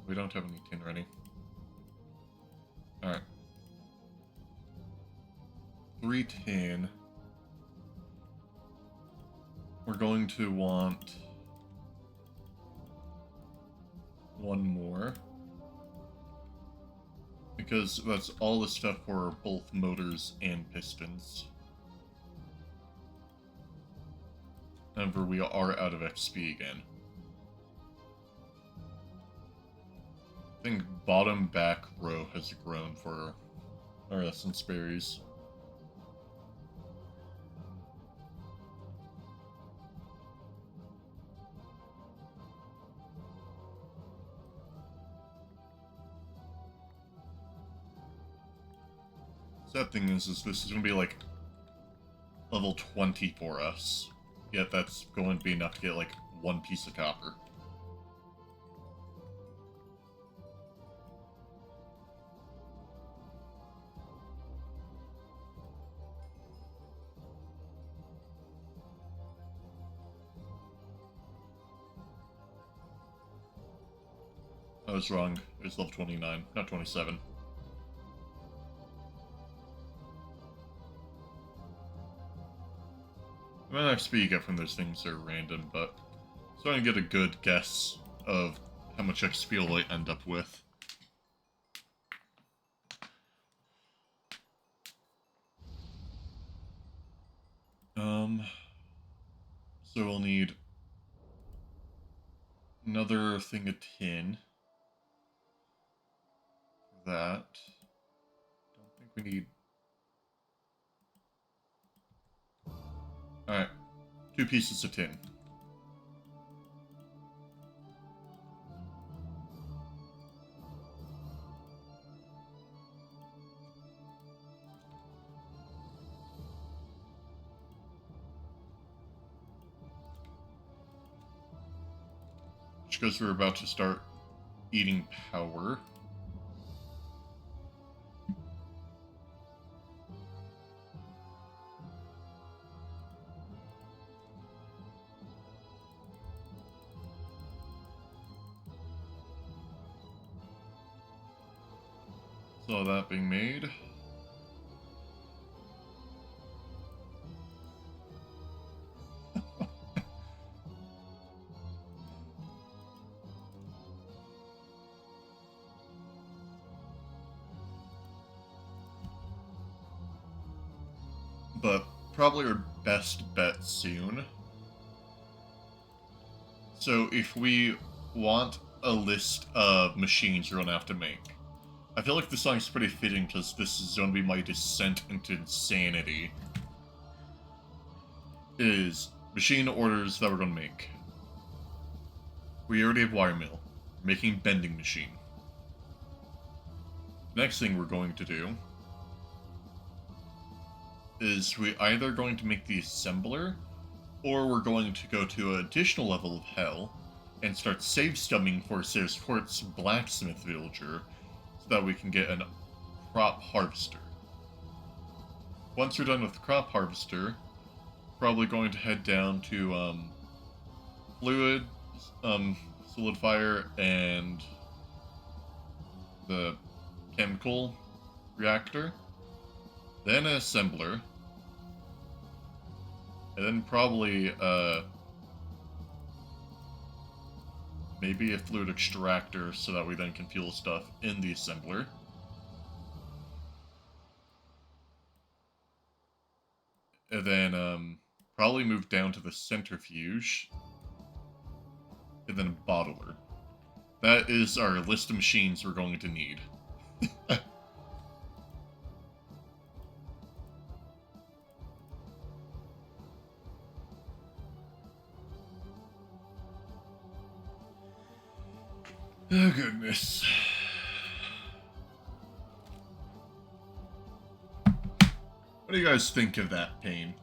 We don't have any tin ready. Alright. 3 tin. We're going to want 1 more. Because that's all the stuff for both motors and pistons. However, we are out of XP again. I think bottom back row has grown for our essence berries. Sad thing is this is going to be like level 20 for us. Yet that's going to be enough to get like 1 piece of copper. I was wrong. It's level 29, not 27. The amount of XP you get from those things are random, but I'm starting to get a good guess of how much XP will I end up with. So we'll need another thing of tin for that. Don't think we need... Alright, 2 pieces of tin. Because we're about to start eating power. So that being made. But probably our best bet soon. So if we want a list of machines you're going to have to make, I feel like this song's pretty fitting because this is going to be my descent into insanity. Is machine orders that we're going to make. We already have wire mill. We're making bending machine. Next thing we're going to do is we either going to make the assembler, or we're going to go to an additional level of hell and start save stumming for Sarasquart's blacksmith villager so that we can get a crop harvester. Once we're done with the crop harvester, probably going to head down to fluid, solidifier, and the chemical reactor, then an assembler, and then probably maybe a fluid extractor so that we then can fuel stuff in the assembler. And then probably move down to the centrifuge, and then a bottler. That is our list of machines we're going to need. Oh, goodness. What do you guys think of that pain?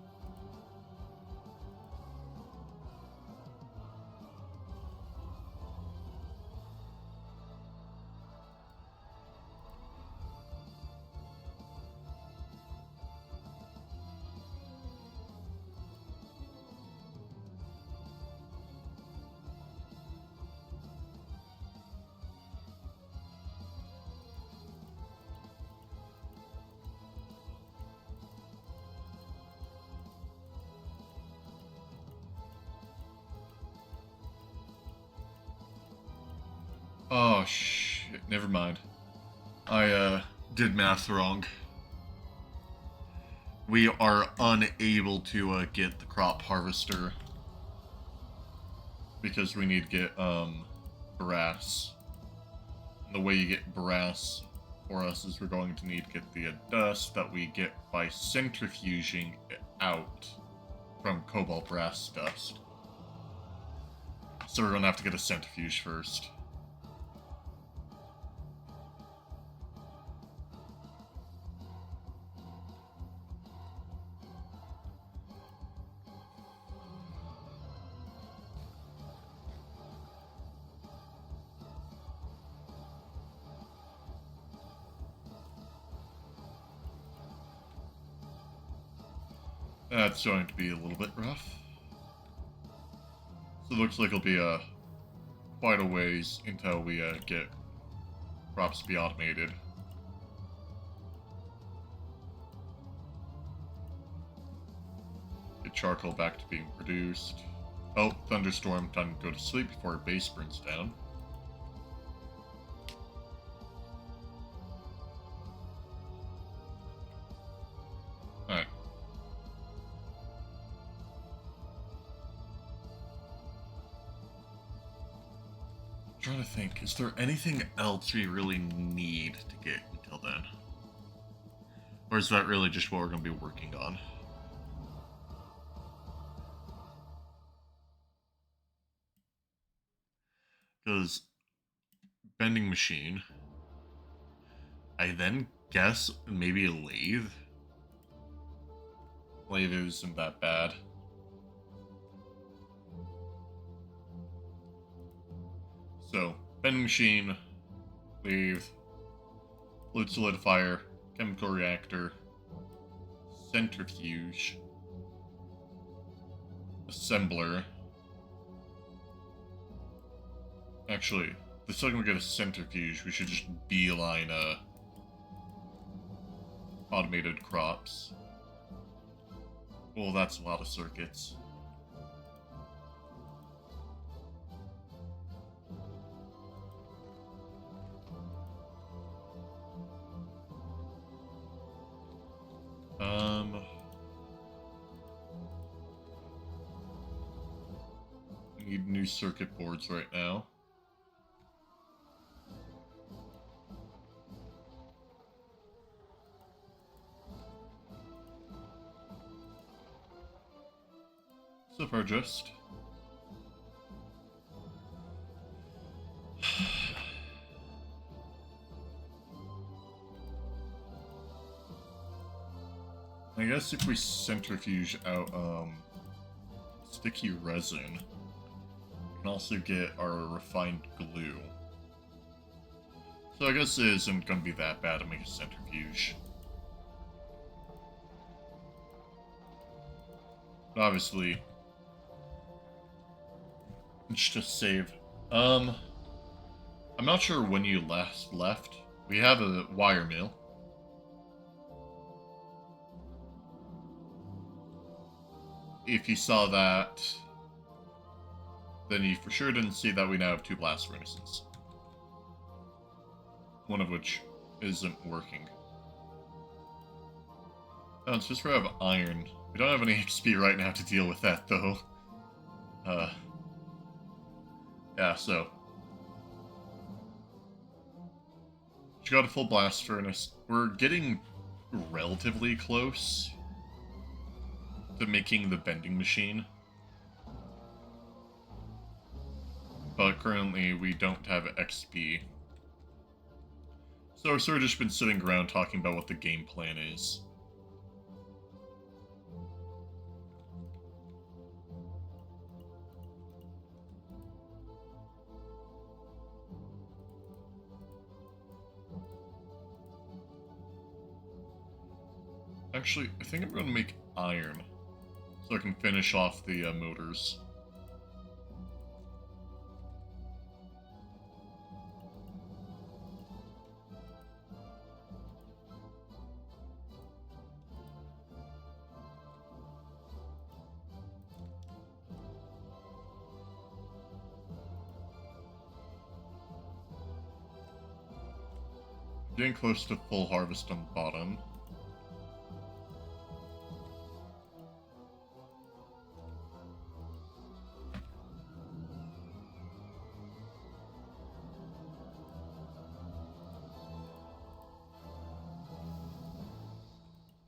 Oh, shit. Never mind. I, did math wrong. We are unable to, get the crop harvester. Because we need to get, brass. And the way you get brass for us is we're going to need to get the dust that we get by centrifuging it out from cobalt brass dust. So we're gonna have to get a centrifuge first. That's going to be a little bit rough. So it looks like it'll be quite a ways until we get crops to be automated. Get charcoal back to being produced. Oh, thunderstorm, time to go to sleep before our base burns down. Alright. Trying to think, is there anything else we really need to get until then? Or is that really just what we're going to be working on? Because bending machine, I then guess maybe a lathe. Lathe isn't that bad. So, bending machine, lathe, fluid solidifier, chemical reactor, centrifuge, assembler. Actually, the second we get a centrifuge, we should just beeline automated crops. Well, that's a lot of circuits. I need new circuit boards right now. So far, just. I guess if we centrifuge out sticky resin, And also get our refined glue. So I guess it isn't going to be that bad to make a centrifuge. But obviously, just to save. I'm not sure when you last left. We have a wire mill. If you saw that, then you for sure didn't see that we now have 2 blast furnaces. One of which isn't working. Oh, it's just we have iron. We don't have any XP right now to deal with that, though. Yeah, so. We got a full blast furnace. We're getting relatively close to making the bending machine. But currently we don't have XP. So we've sort of just been sitting around talking about what the game plan is. Actually, I think I'm going to make iron, so I can finish off the motors. Getting close to full harvest on the bottom.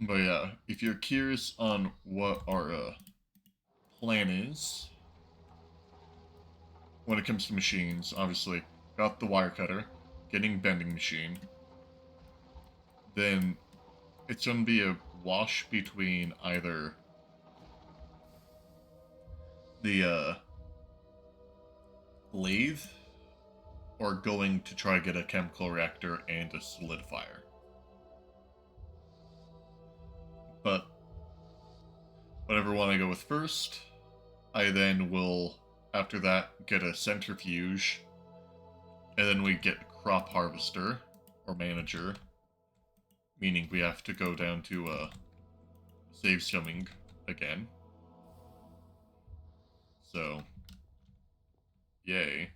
But yeah, if you're curious on what our plan is, when it comes to machines, obviously, got the wire cutter, getting bending machine, then it's going to be a wash between either the lathe or going to try to get a chemical reactor and a solidifier. But whatever one I go with first, I then will, after that, get a centrifuge, and then we get crop harvester, or manager, meaning we have to go down to save summing again. So, yay.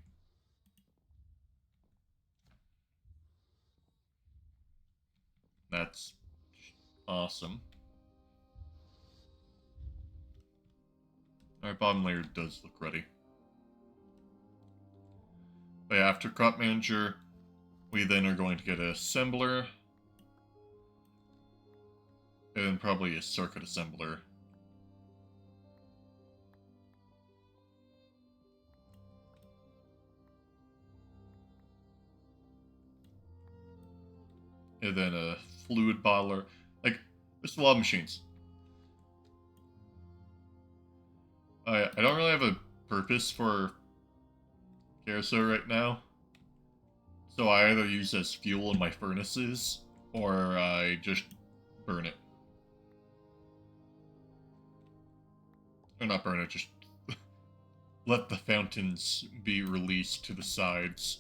That's awesome. Our bottom layer does look ready. But yeah, after crop manager, we then are going to get an assembler, and then probably a circuit assembler. And then a fluid bottler. Like, there's a lot of machines. I don't really have a purpose for carousel right now. So I either use as fuel in my furnaces, or I just burn it. Or not burn it, just let the fountains be released to the sides.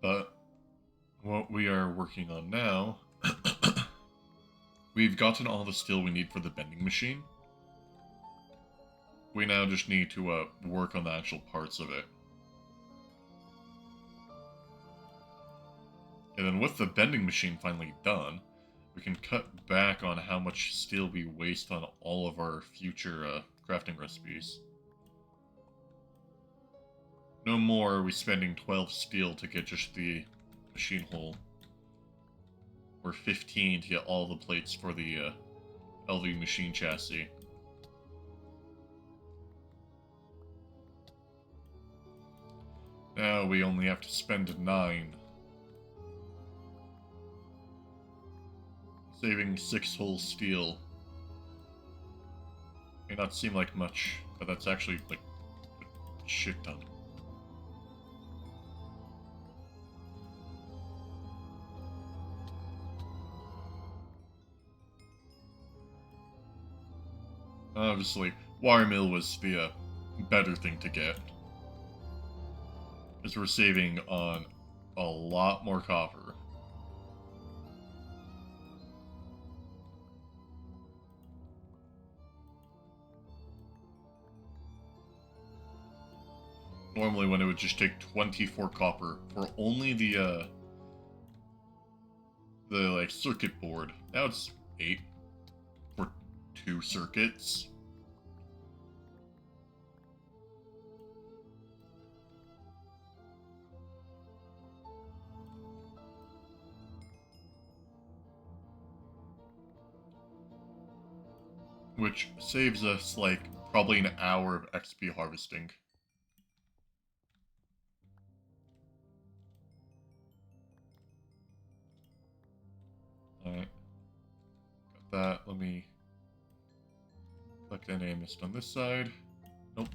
But what we are working on now, we've gotten all the steel we need for the bending machine. We now just need to work on the actual parts of it. And then with the bending machine finally done, we can cut back on how much steel we waste on all of our future crafting recipes. No more are we spending 12 steel to get just the machine hull. Or 15 to get all the plates for the LV machine chassis. Now we only have to spend 9. Saving 6 whole steel. May not seem like much, but that's actually like a shit ton. Obviously, wire mill was the better thing to get. Because we're saving on a lot more copper. Normally when it would just take 24 copper for only the like circuit board. Now it's 8 for 2 circuits. Which saves us like probably an hour of XP harvesting. Alright. Got that. Let me collect any mist on this side. Nope.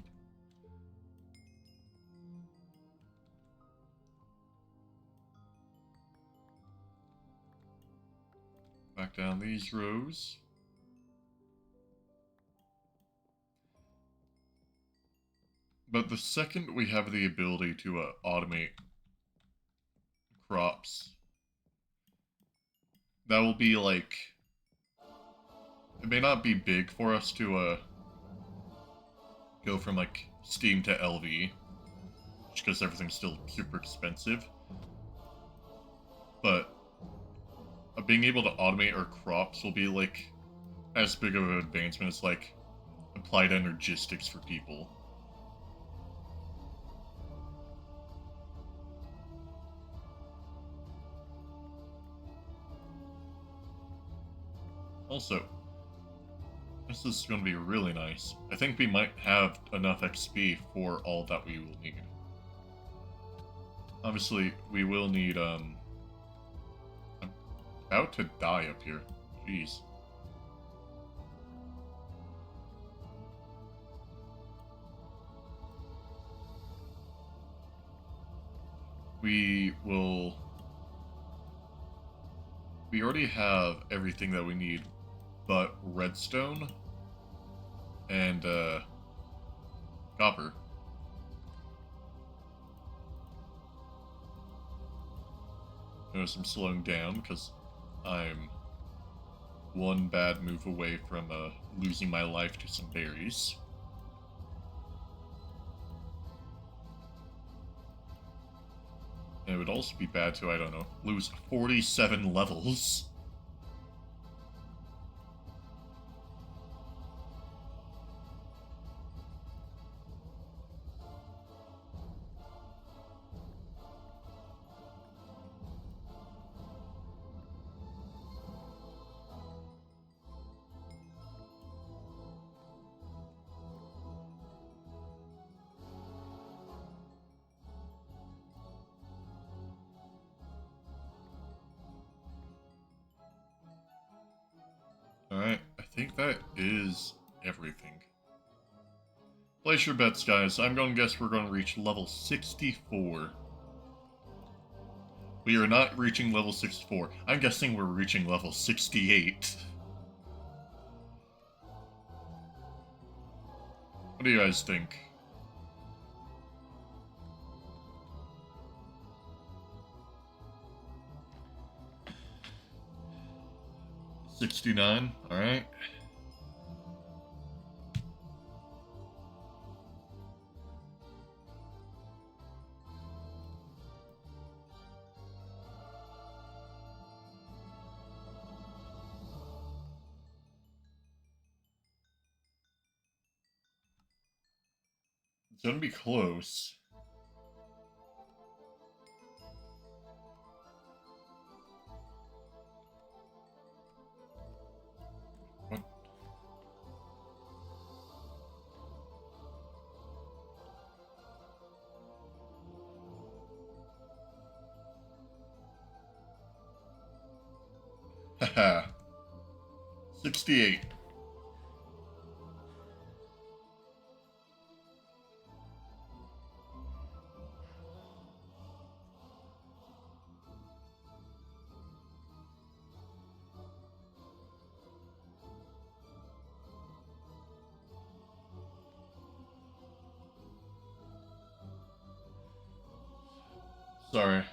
Back down these rows. But the second we have the ability to automate crops, that will be like, it may not be big for us to go from like Steam to LV, just because everything's still super expensive. But being able to automate our crops will be like as big of an advancement as like applied energistics for people. Also, this is going to be really nice. I think we might have enough XP for all that we will need. Obviously, we will need, I'm about to die up here. Jeez. We already have everything that we need but redstone and copper. Notice I'm slowing down because I'm one bad move away from losing my life to some berries. And it would also be bad to, I don't know, lose 47 levels. Alright, I think that is everything. Place your bets, guys. I'm going to guess we're going to reach level 64. We are not reaching level 64. I'm guessing we're reaching level 68. What do you guys think? $69, alright. It's gonna be close. What? 68. Sorry.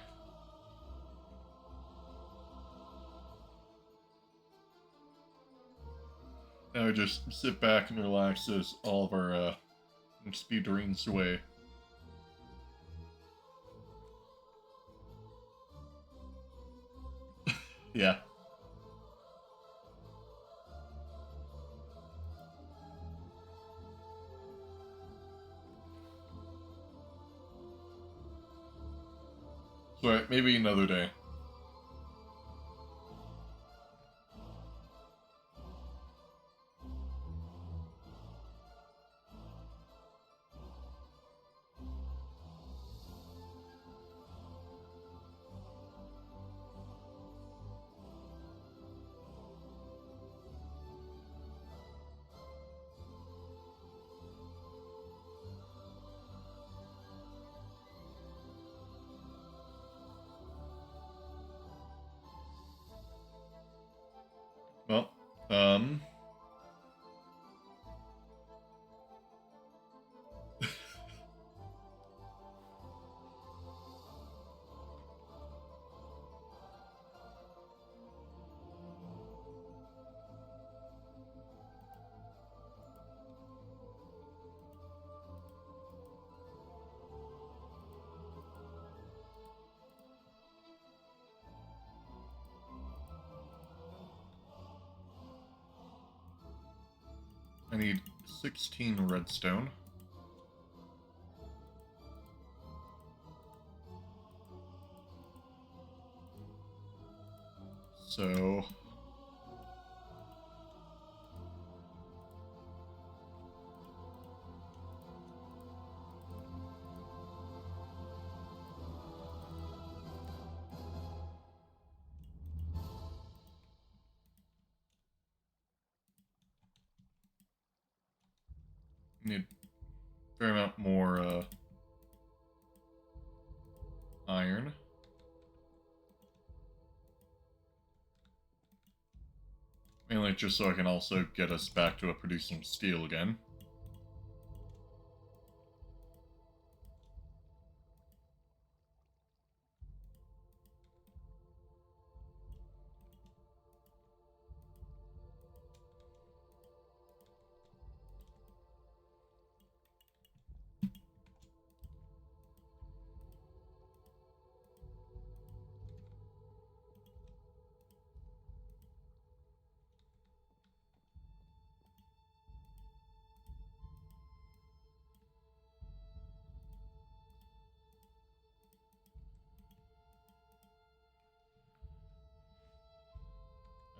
Now we just sit back and relax as all of our speed drains away. Yeah. Sorry, maybe another day. Well, I need 16 redstone. So... need a fair amount more, iron. Mainly just so I can also get us back to producing steel again.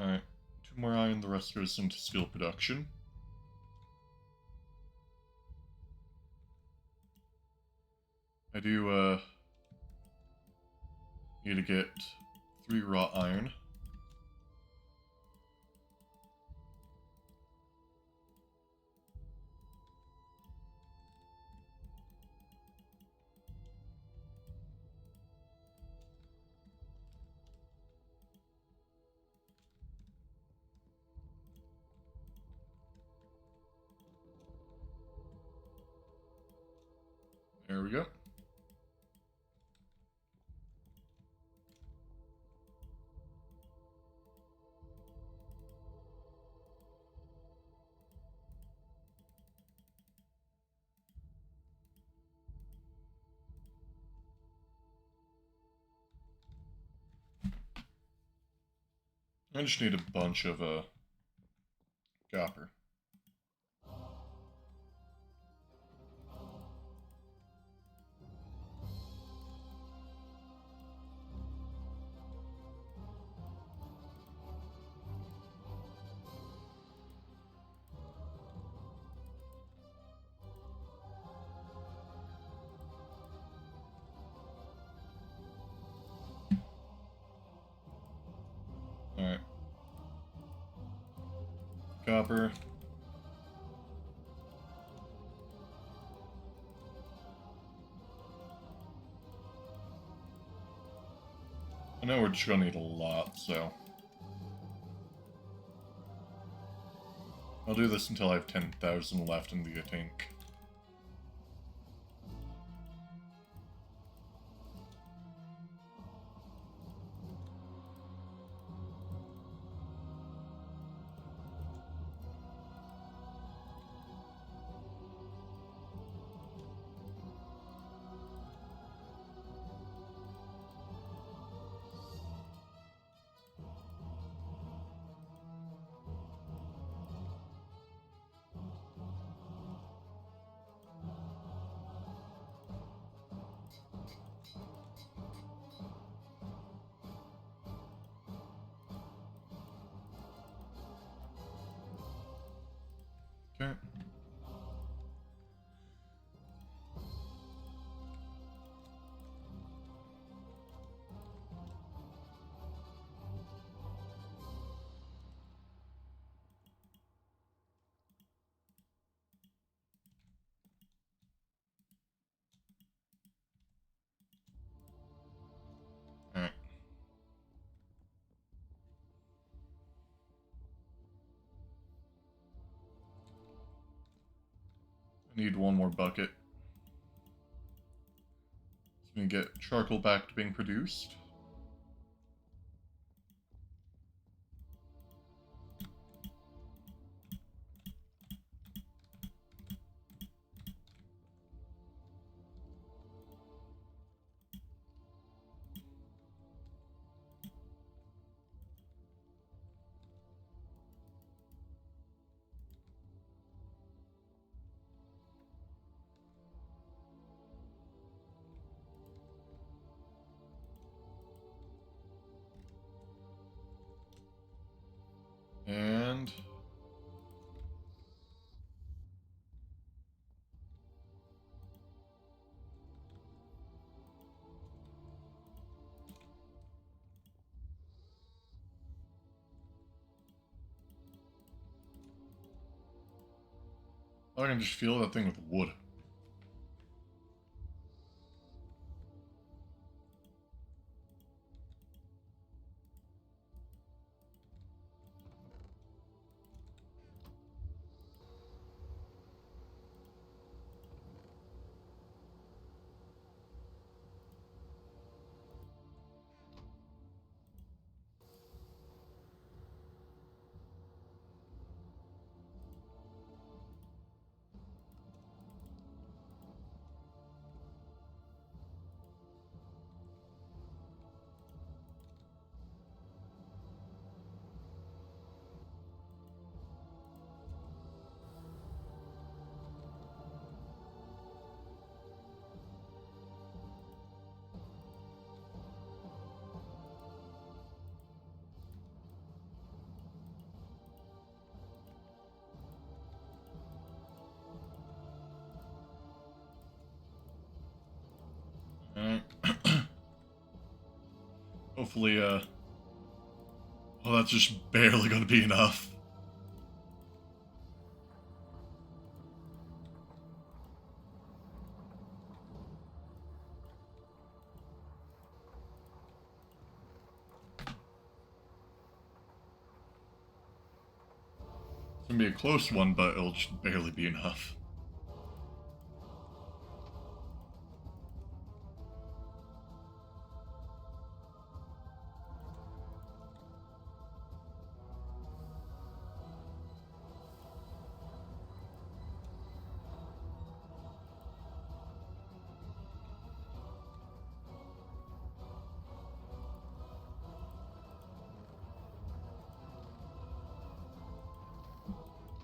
Alright, 2 more iron, the rest goes into steel production. I do, need to get 3 raw iron. There we go. I just need a bunch of, copper. Alright. copper. I know we're just gonna need a lot, so I'll do this until I have 10,000 left in the tank. Okay. Alright. I need one more bucket. So we can get charcoal back to being produced. And I can just fill that thing with wood. Alright. Hopefully, well, that's just barely gonna be enough. It's gonna be a close one, but it'll just barely be enough.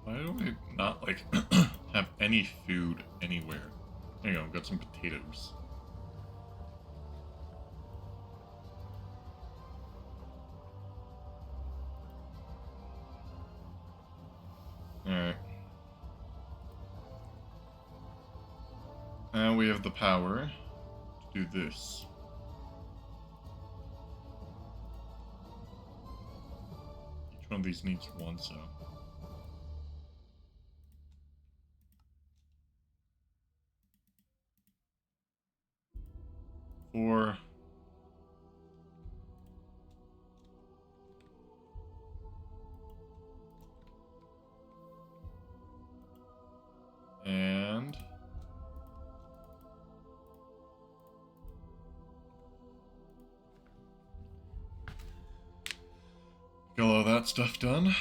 Why do I not, like, have any food anywhere? There you go, got some potatoes. Alright. Now we have the power to do this. Each one of these needs one, so... core. And got all that stuff done.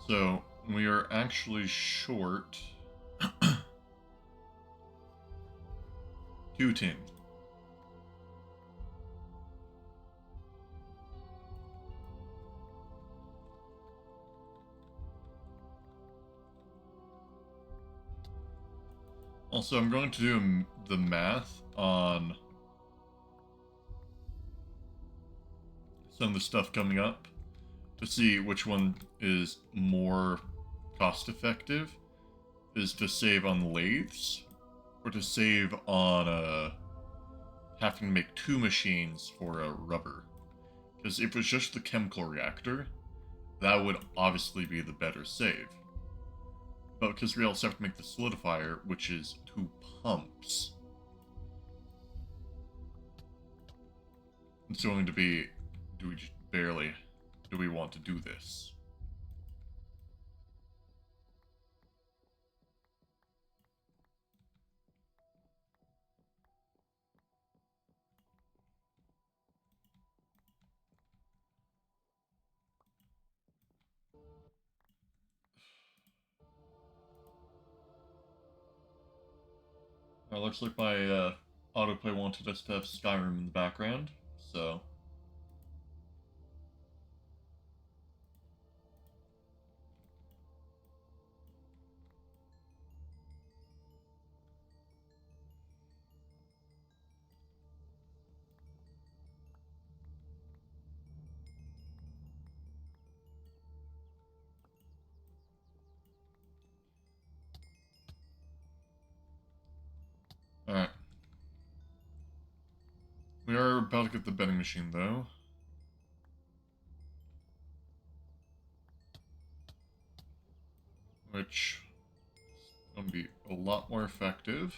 So we are actually short 2 tin. Also, I'm going to do the math on some of the stuff coming up to see which one is more cost effective. Is to save on the lathes or to save on having to make 2 machines for a rubber. Because if it was just the chemical reactor, that would obviously be the better save. But because we also have to make the solidifier, which is 2 pumps, it's going to be, do we want to do this? Well, looks like my autoplay wanted us to have Skyrim in the background, so... Alright. We are about to get the betting machine, though. Which is going to be a lot more effective.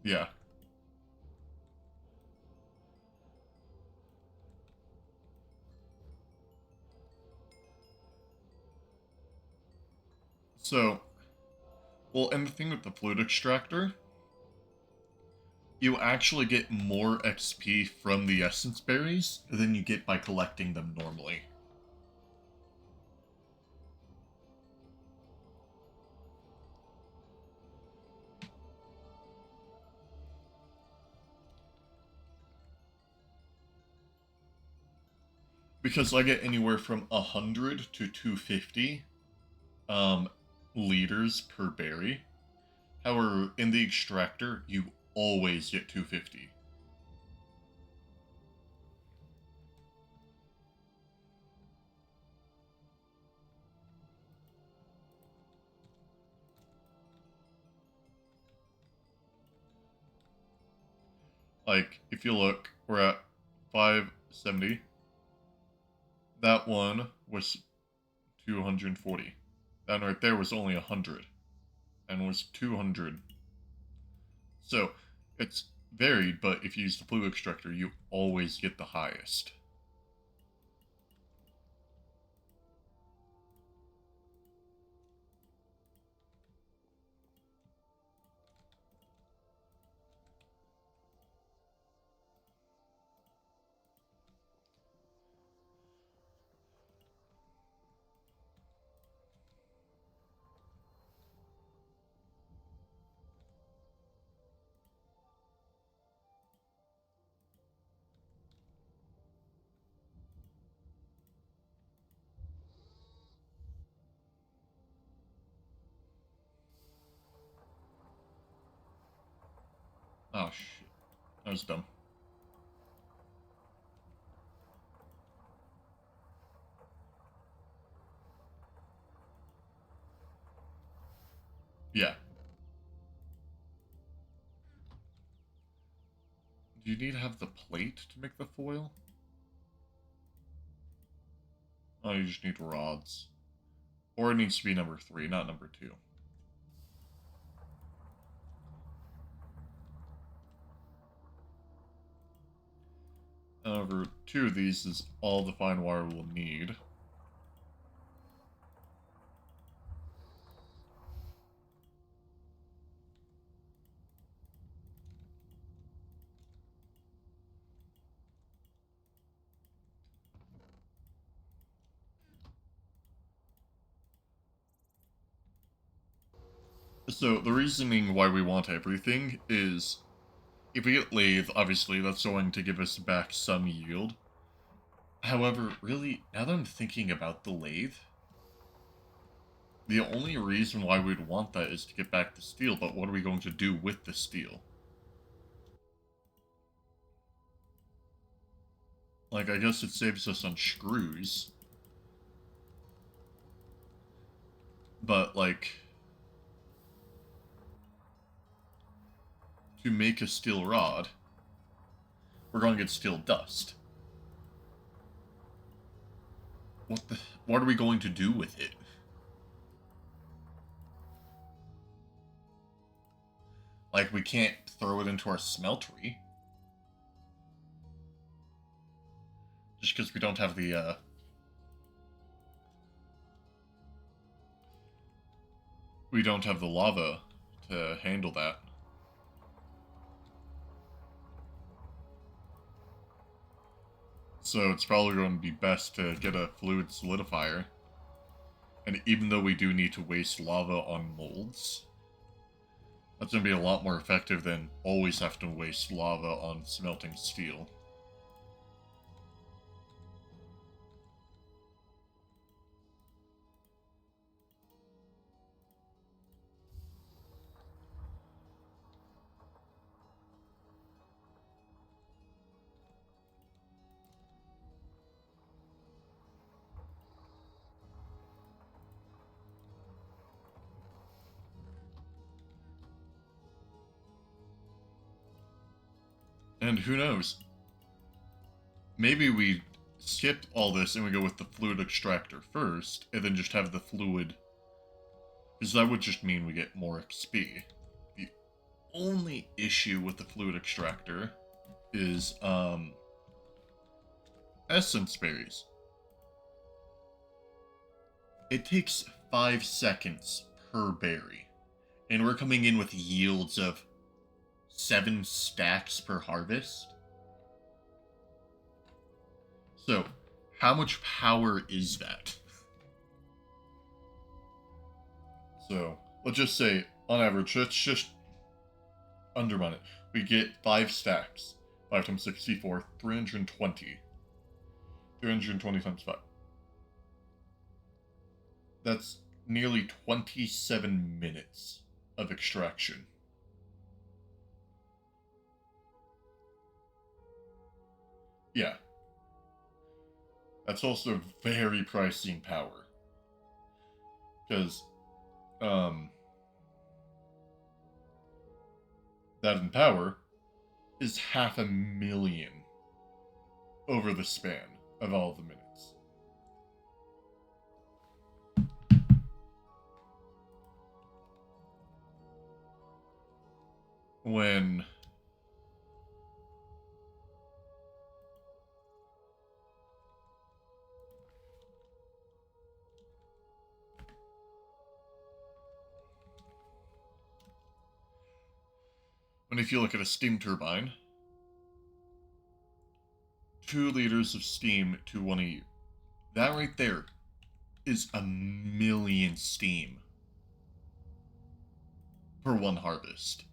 Yeah. So, well, and the thing with the fluid extractor, you actually get more XP from the essence berries than you get by collecting them normally. Because I get anywhere from 100 to 250 um, liters per berry. However, in the extractor, you always get 250. Like, if you look, we're at 570. That one was 240. That right there was only 100. And was 200. So, it's varied, but if you use the fluid extractor, you always get the highest. Oh, shit. That was dumb. Yeah. Do you need to have the plate to make the foil? Oh, you just need rods. Or it needs to be number 3, not number 2. However, 2 of these is all the fine wire we'll need. So, the reasoning why we want everything is, if we get lathe, obviously that's going to give us back some yield. However, really, now that I'm thinking about the lathe, the only reason why we'd want that is to get back the steel, but what are we going to do with the steel? Like, I guess it saves us on screws. But, like, to make a steel rod, we're going to get steel dust. What are we going to do with it? Like, we can't throw it into our smeltery. Just because we don't have the, we don't have the lava to handle that. So it's probably going to be best to get a fluid solidifier. And even though we do need to waste lava on molds, that's going to be a lot more effective than always have to waste lava on smelting steel. And who knows? Maybe we skip all this and we go with the fluid extractor first, and then just have the fluid, because that would just mean we get more XP. The only issue with the fluid extractor is, essence berries. It takes 5 seconds per berry, and we're coming in with yields of 7 stacks per harvest. So, how much power is that? So, let's just say, on average, let's just undermine it. We get 5 stacks. 5 times 64, 320. 320 times 5. That's nearly 27 minutes of extraction. Yeah. That's also very pricey in power. Because, that in power is 500,000 over the span of all the minutes. When if you look at a steam turbine, 2 liters of steam to 1 a year. That right there is 1,000,000 steam per 1 harvest.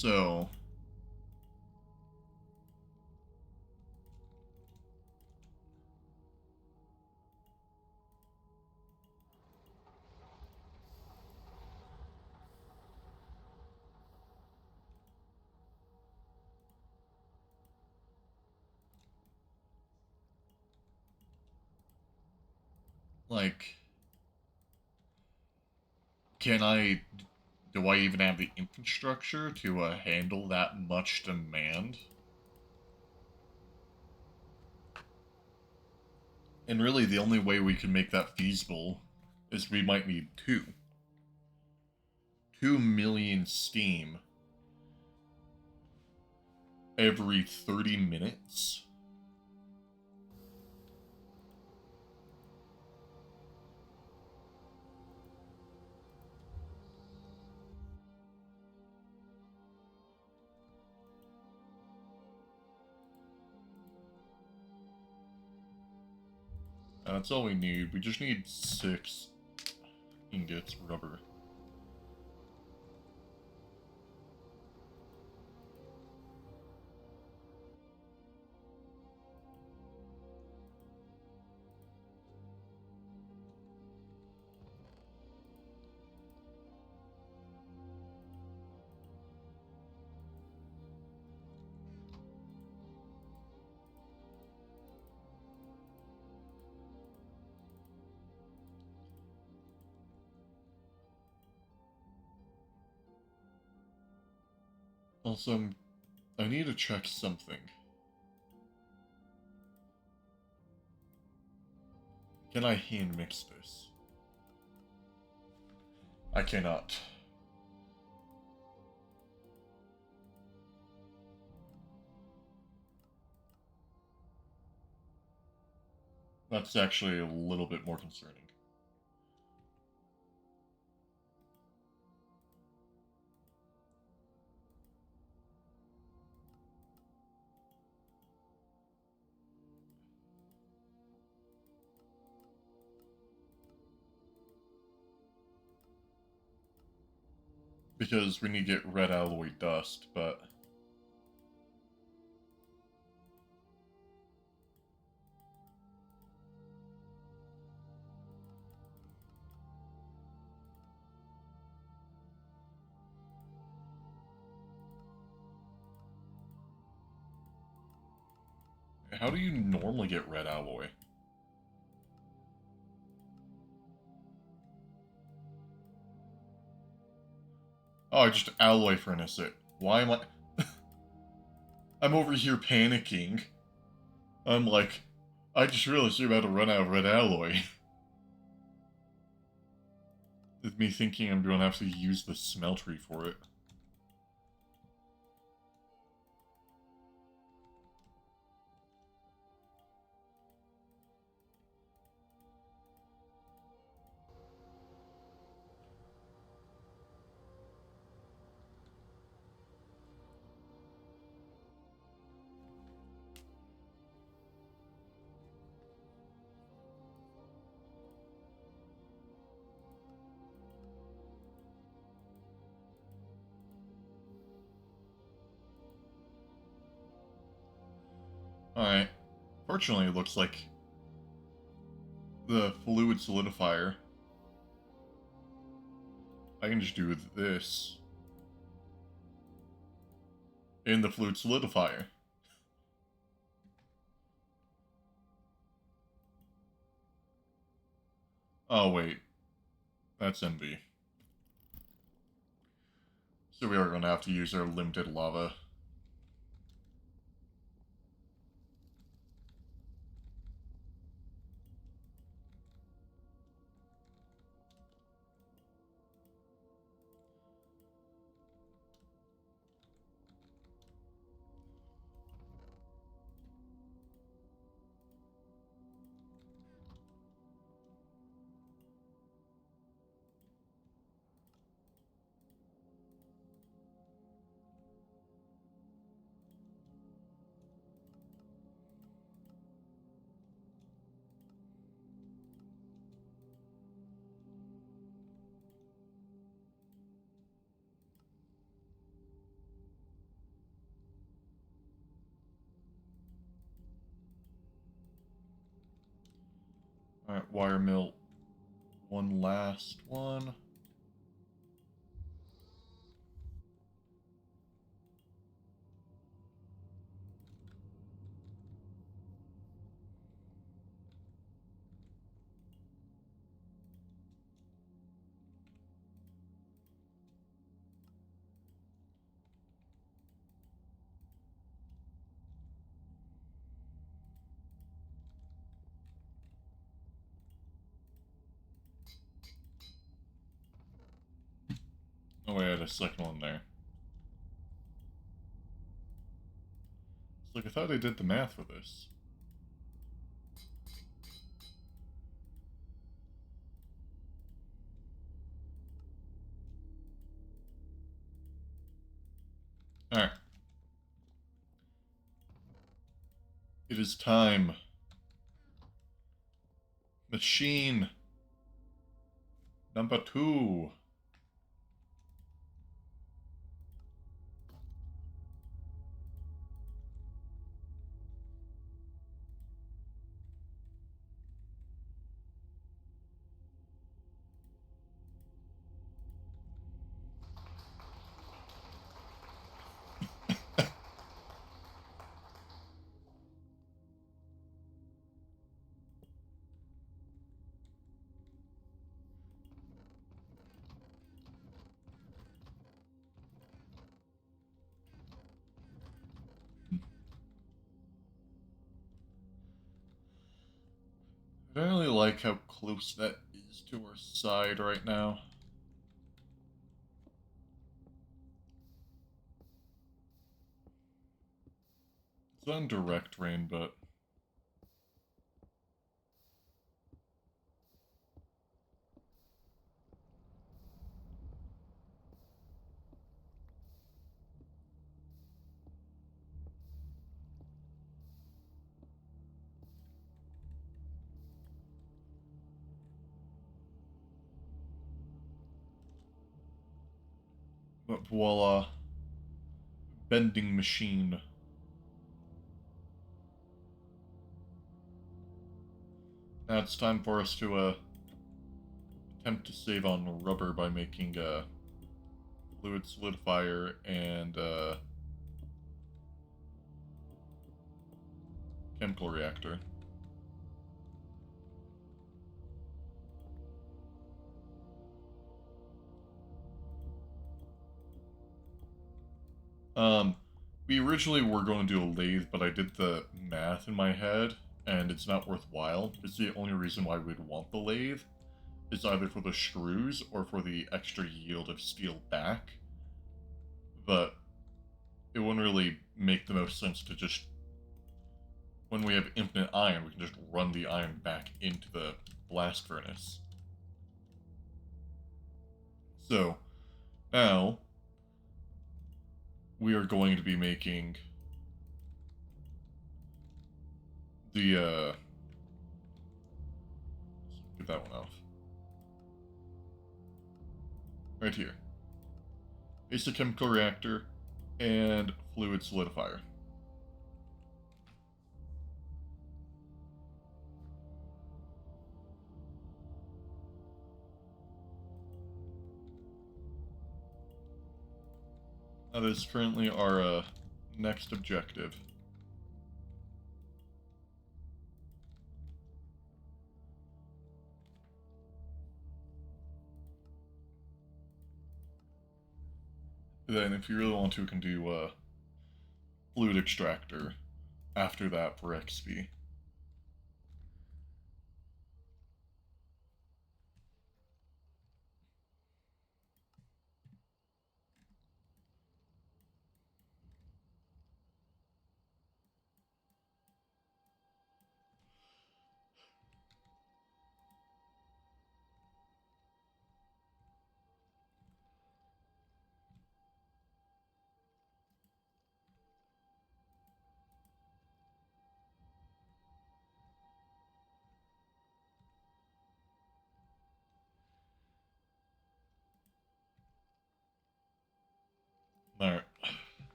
So, like, do I even have the infrastructure to handle that much demand? And really, the only way we can make that feasible is we might need 2 million steam every 30 minutes. That's all we need. We just need 6 ingots rubber. Also, I need to check something. Can I hand mix this? I cannot. That's actually a little bit more concerning. Because we need to get red alloy dust, but... How do you normally get red alloy? Oh, I just alloy furnace it. Why am I... I'm over here panicking. I'm like, I just realized you're about to run out of red alloy. With me thinking I'm going to have to use the smeltery for it. Alright. Fortunately, it looks like the fluid solidifier. I can just do this in the fluid solidifier. Oh, wait. That's envy. So we are going to have to use our limited lava. Alright, wire mill. One last one. Oh, I had a second one there. It's like I thought I did the math for this. Alright. It is time. Machine number 2. I don't really like how close that is to our side right now. It's on direct rain, but... But voila. Bending machine. Now it's time for us to attempt to save on rubber by making a fluid solidifier and chemical reactor. We originally were going to do a lathe, but I did the math in my head, and it's not worthwhile. It's the only reason why we'd want the lathe is either for the screws or for the extra yield of steel back. But it wouldn't really make the most sense to just, when we have infinite iron, we can just run the iron back into the blast furnace. So, now, we are going to be making the, get that one off. Right here. Basic chemical reactor and fluid solidifier. That is currently our next objective. Then, if you really want to, we can do fluid extractor after that for XP.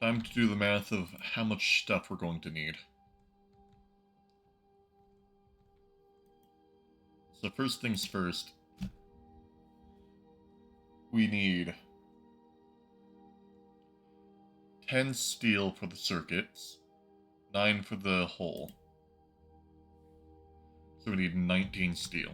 Time to do the math of how much stuff we're going to need. So first things first, we need 10 steel for the circuits, 9 for the hull. So we need 19 steel.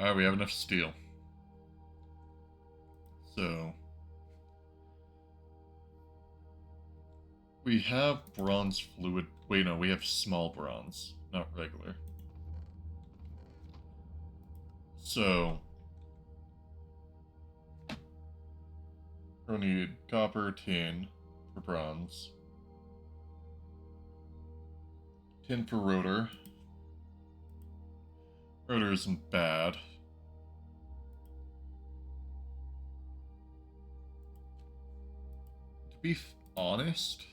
Alright, we have enough steel. So we have bronze fluid. Wait, no, we have small bronze, not regular. So we'll need copper, tin for bronze, tin for rotor. Rotor isn't bad. To be honest,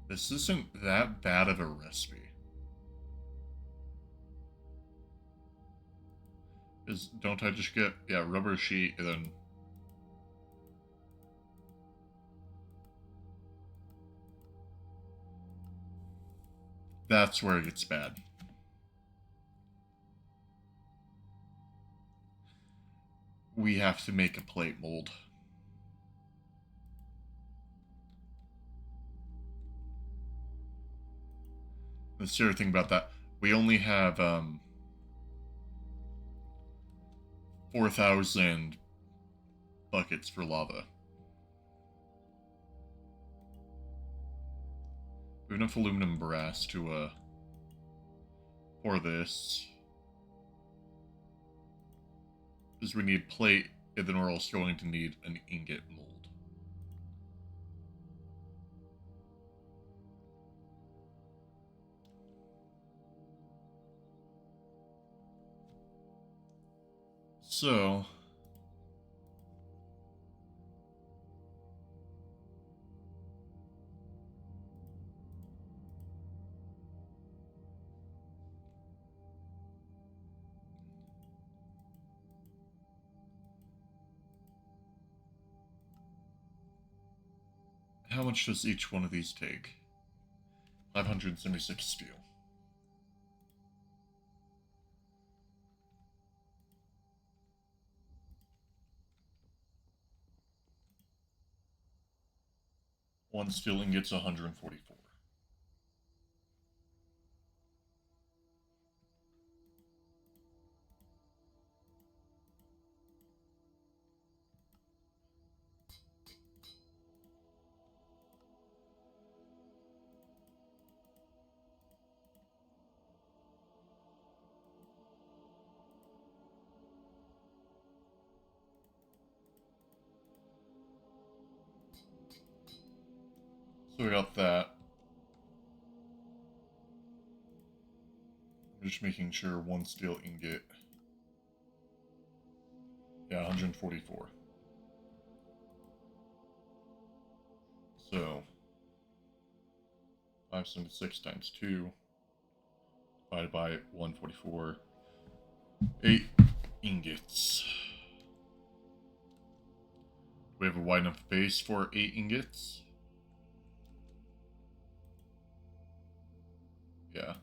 this isn't that bad of a recipe. Don't I just get, yeah, rubber sheet and then... That's where it gets bad. We have to make a plate mold. That's the other thing about that. We only have 4,000 buckets for lava. We have enough aluminum brass to pour this. Because we need plate, and then we're also going to need an ingot mold. So how much does each one of these take? 576 steel. One steel ingot's 144. So we got that. I'm just making sure one steel ingot. Yeah, 144. So 576 times 2 divided by 144. 8 ingots. We have a wide enough base for 8 ingots. Yeah.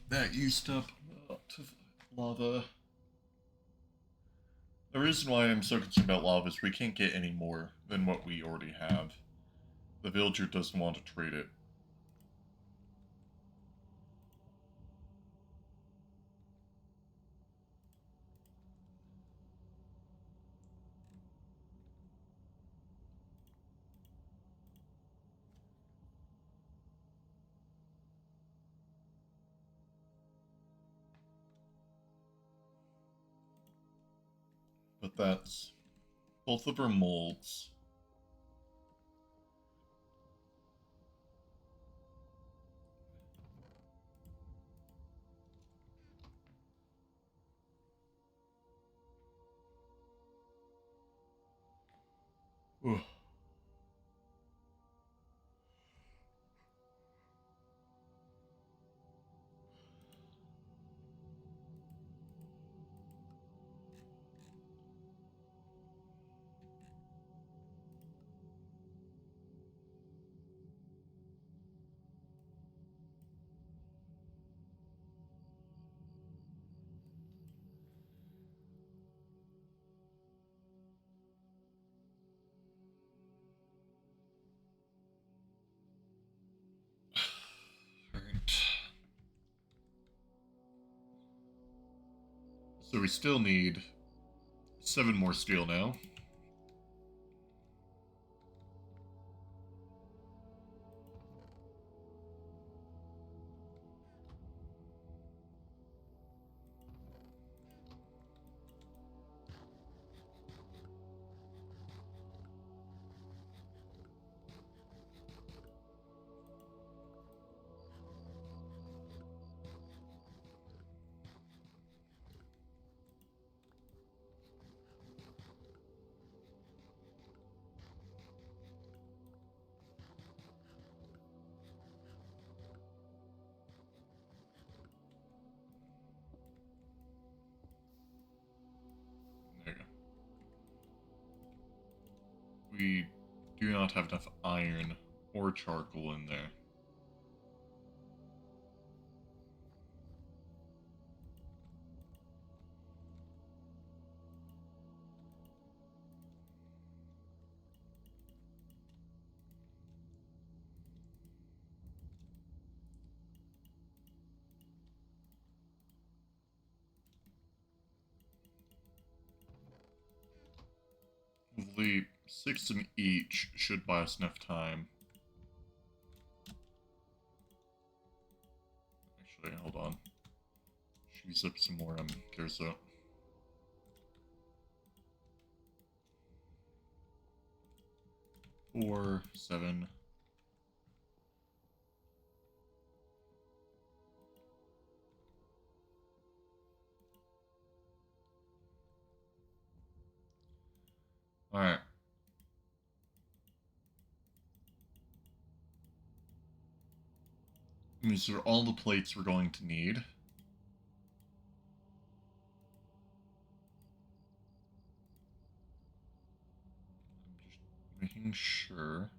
That used up a lot of lava. The reason why I'm so concerned about lava is we can't get any more than what we already have. The villager doesn't want to trade it. But that's both of our molds. Ugh. Alright. So we still need 7 more steel now. There you go. We do not have enough iron or charcoal in there. Hopefully 6 in each should buy us enough time. Actually, hold on. Use up some more Gerzo. 4, 7. Alright. These are all the plates we're going to need. I'm just making sure.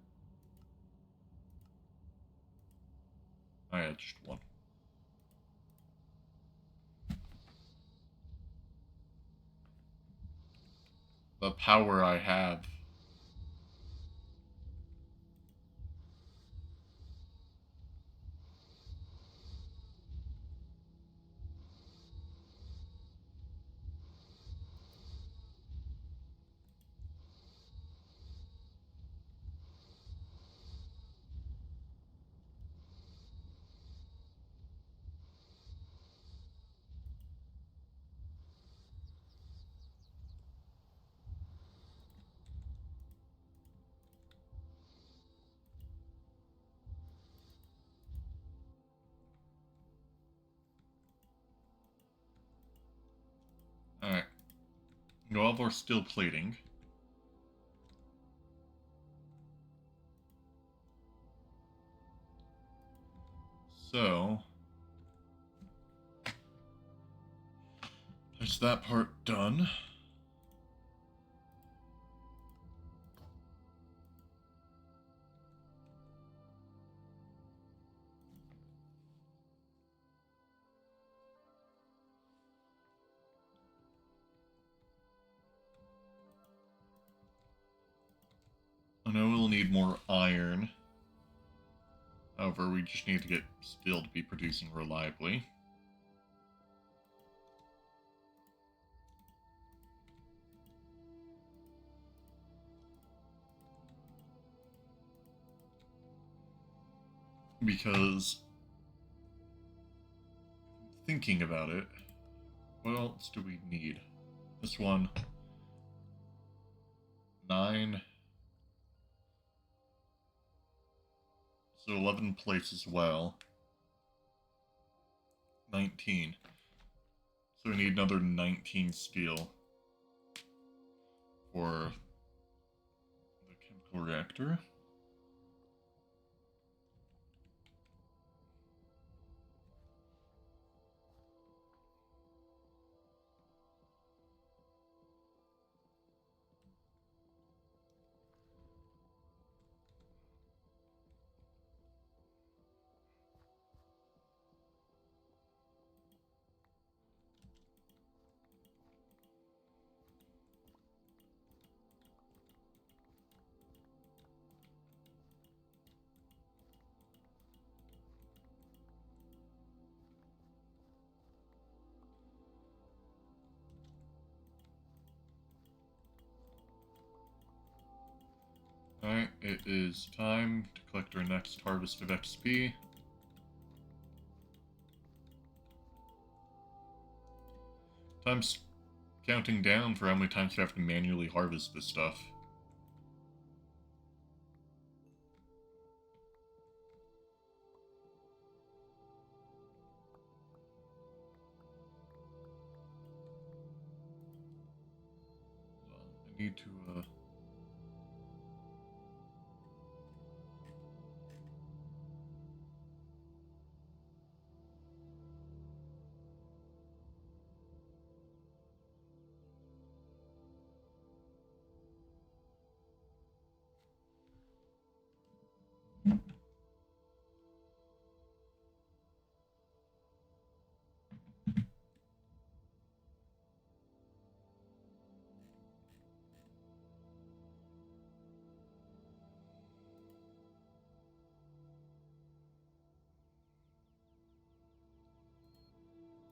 Oh yeah, just one. The power I have. Alright. Go have our steel plating. So that's that part done. I know we'll need more iron. However, we just need to get steel to be producing reliably. Because, thinking about it, what else do we need? This one, 9. So 11 plates as well. 19. So we need another 19 steel for the chemical reactor. Alright, it is time to collect our next harvest of XP. Time's counting down for how many times you have to manually harvest this stuff. I need to,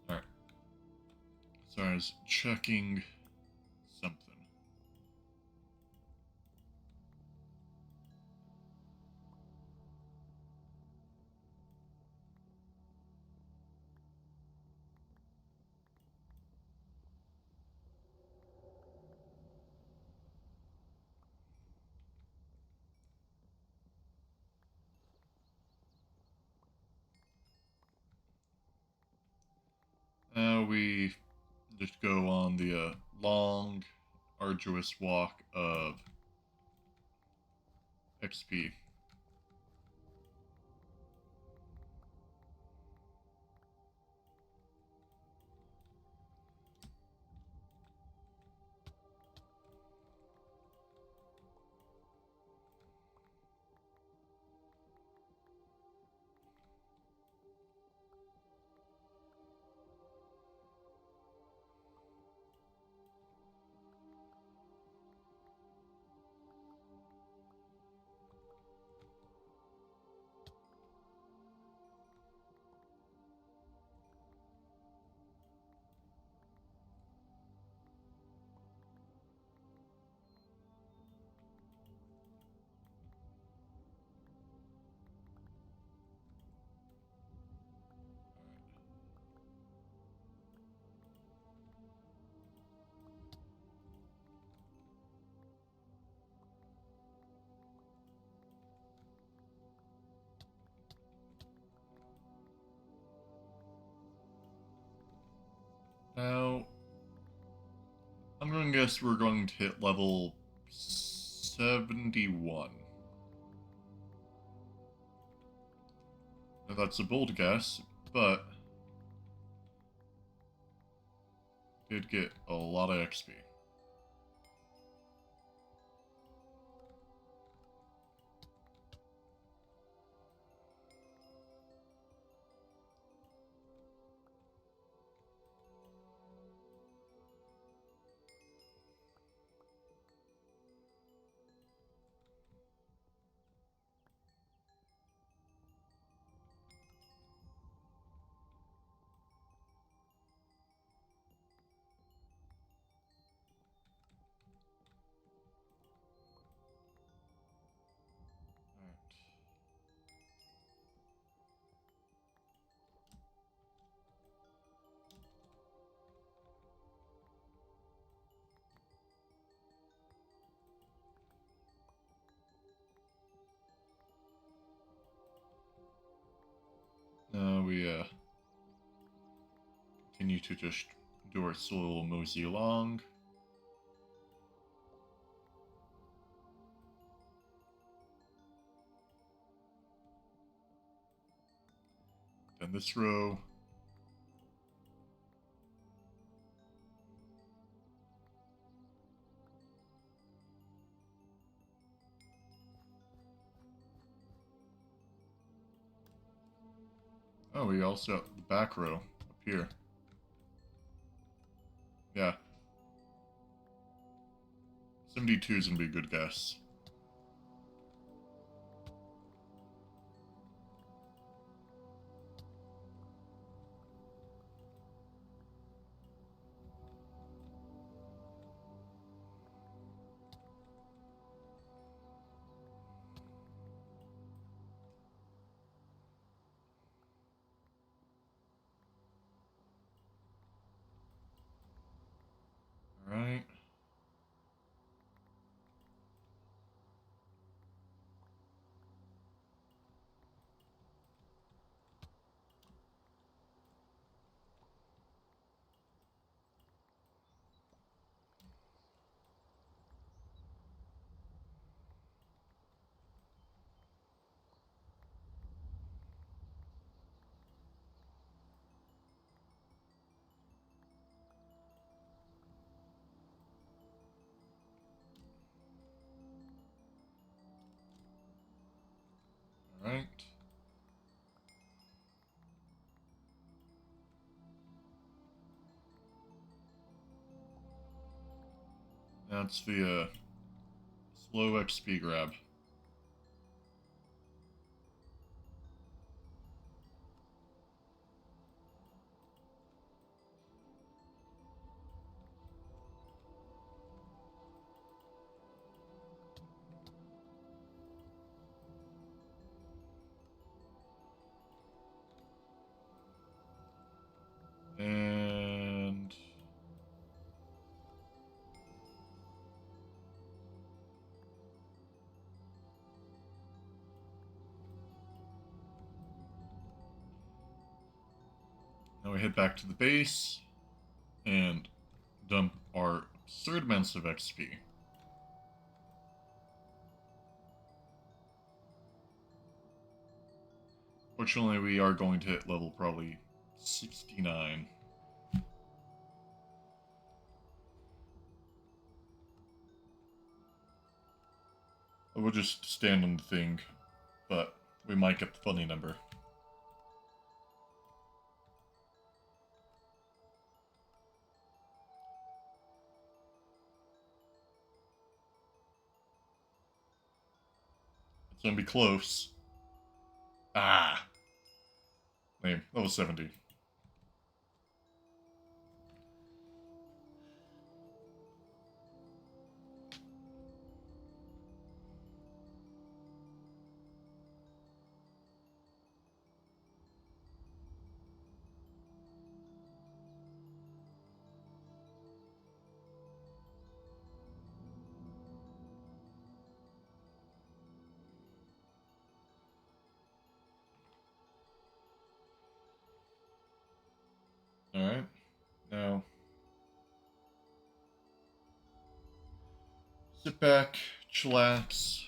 Alright. So I was checking something. We just go on the long, arduous walk of XP. Now, I'm going to guess we're going to hit level 71. Now, that's a bold guess, but did get a lot of XP. continue to just do our slow little mosey along. Then this row. Oh, we also have the back row up here. Yeah. 72 is gonna be a good guess. Alright. Alright. That's the slow XP grab. And now we head back to the base and dump our absurd amounts of XP. Fortunately, we are going to hit level probably 69. We'll just stand on the thing, but we might get the funny number. It's gonna be close. Ah! Lame. Level 70. Alright. Now, sit back, chillax.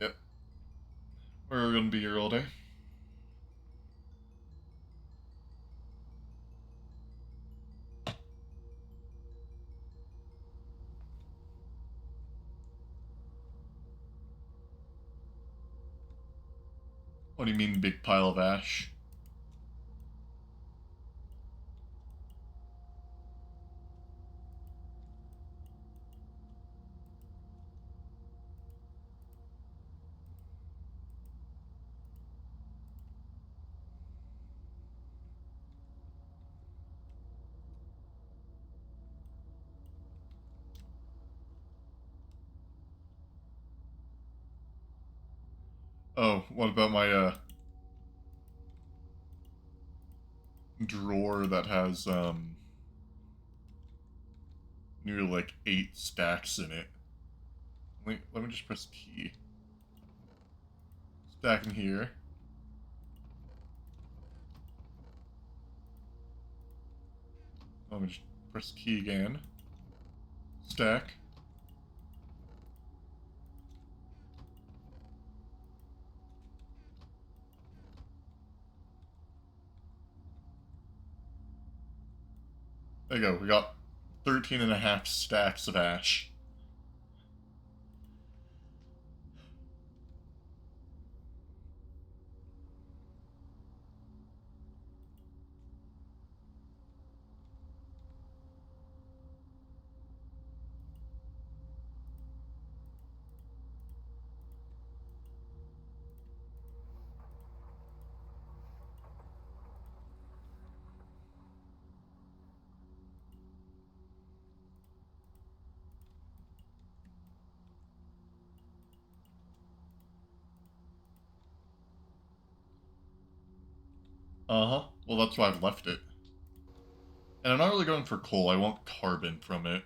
Yep. We're gonna be here all day. What do you mean, big pile of ash? Oh, what about my, drawer that has, nearly like 8 stacks in it? Let me just press key. Stack in here. Let me just press key again. Stack. There you go, we got 13.5 stacks of ash. Uh-huh. Well, that's why I've left it. And I'm not really going for coal, I want carbon from it.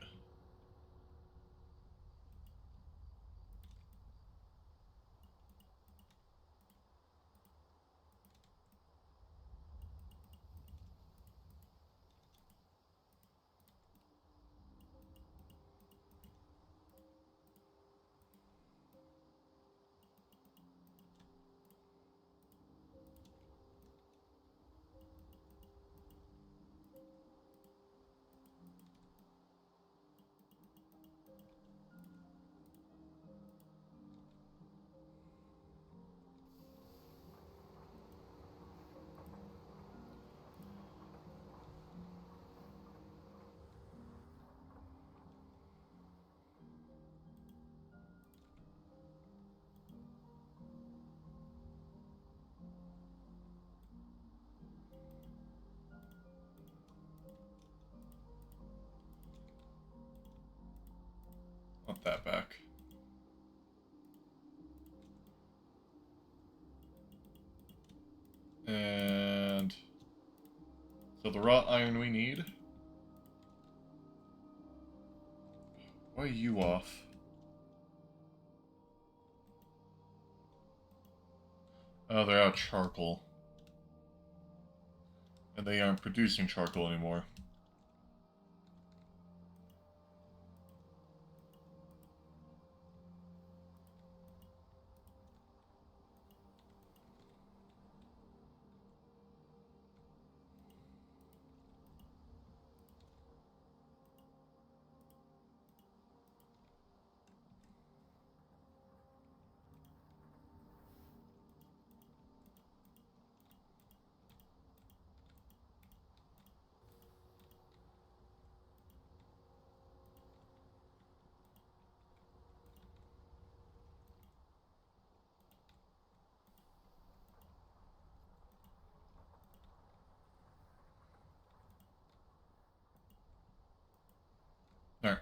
Want that back. And so the wrought iron we need. Why are you off? Oh, they're out of charcoal. And they aren't producing charcoal anymore. Alright.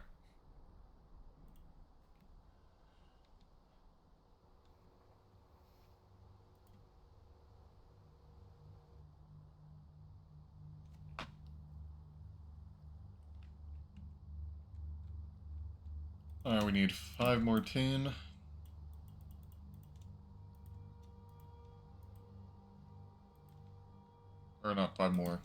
Alright, we need 5 more tin. Or not 5 more.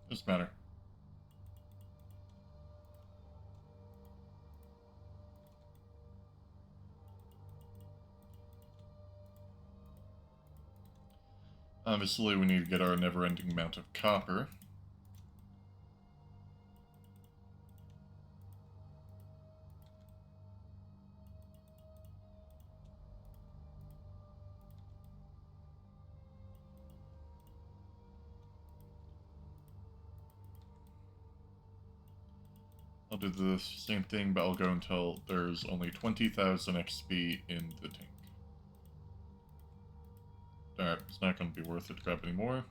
Doesn't matter. Obviously, we need to get our never-ending amount of copper. I'll do the same thing, but I'll go until there's only 20,000 XP in the tank. Alright, it's not going to be worth it to grab any more.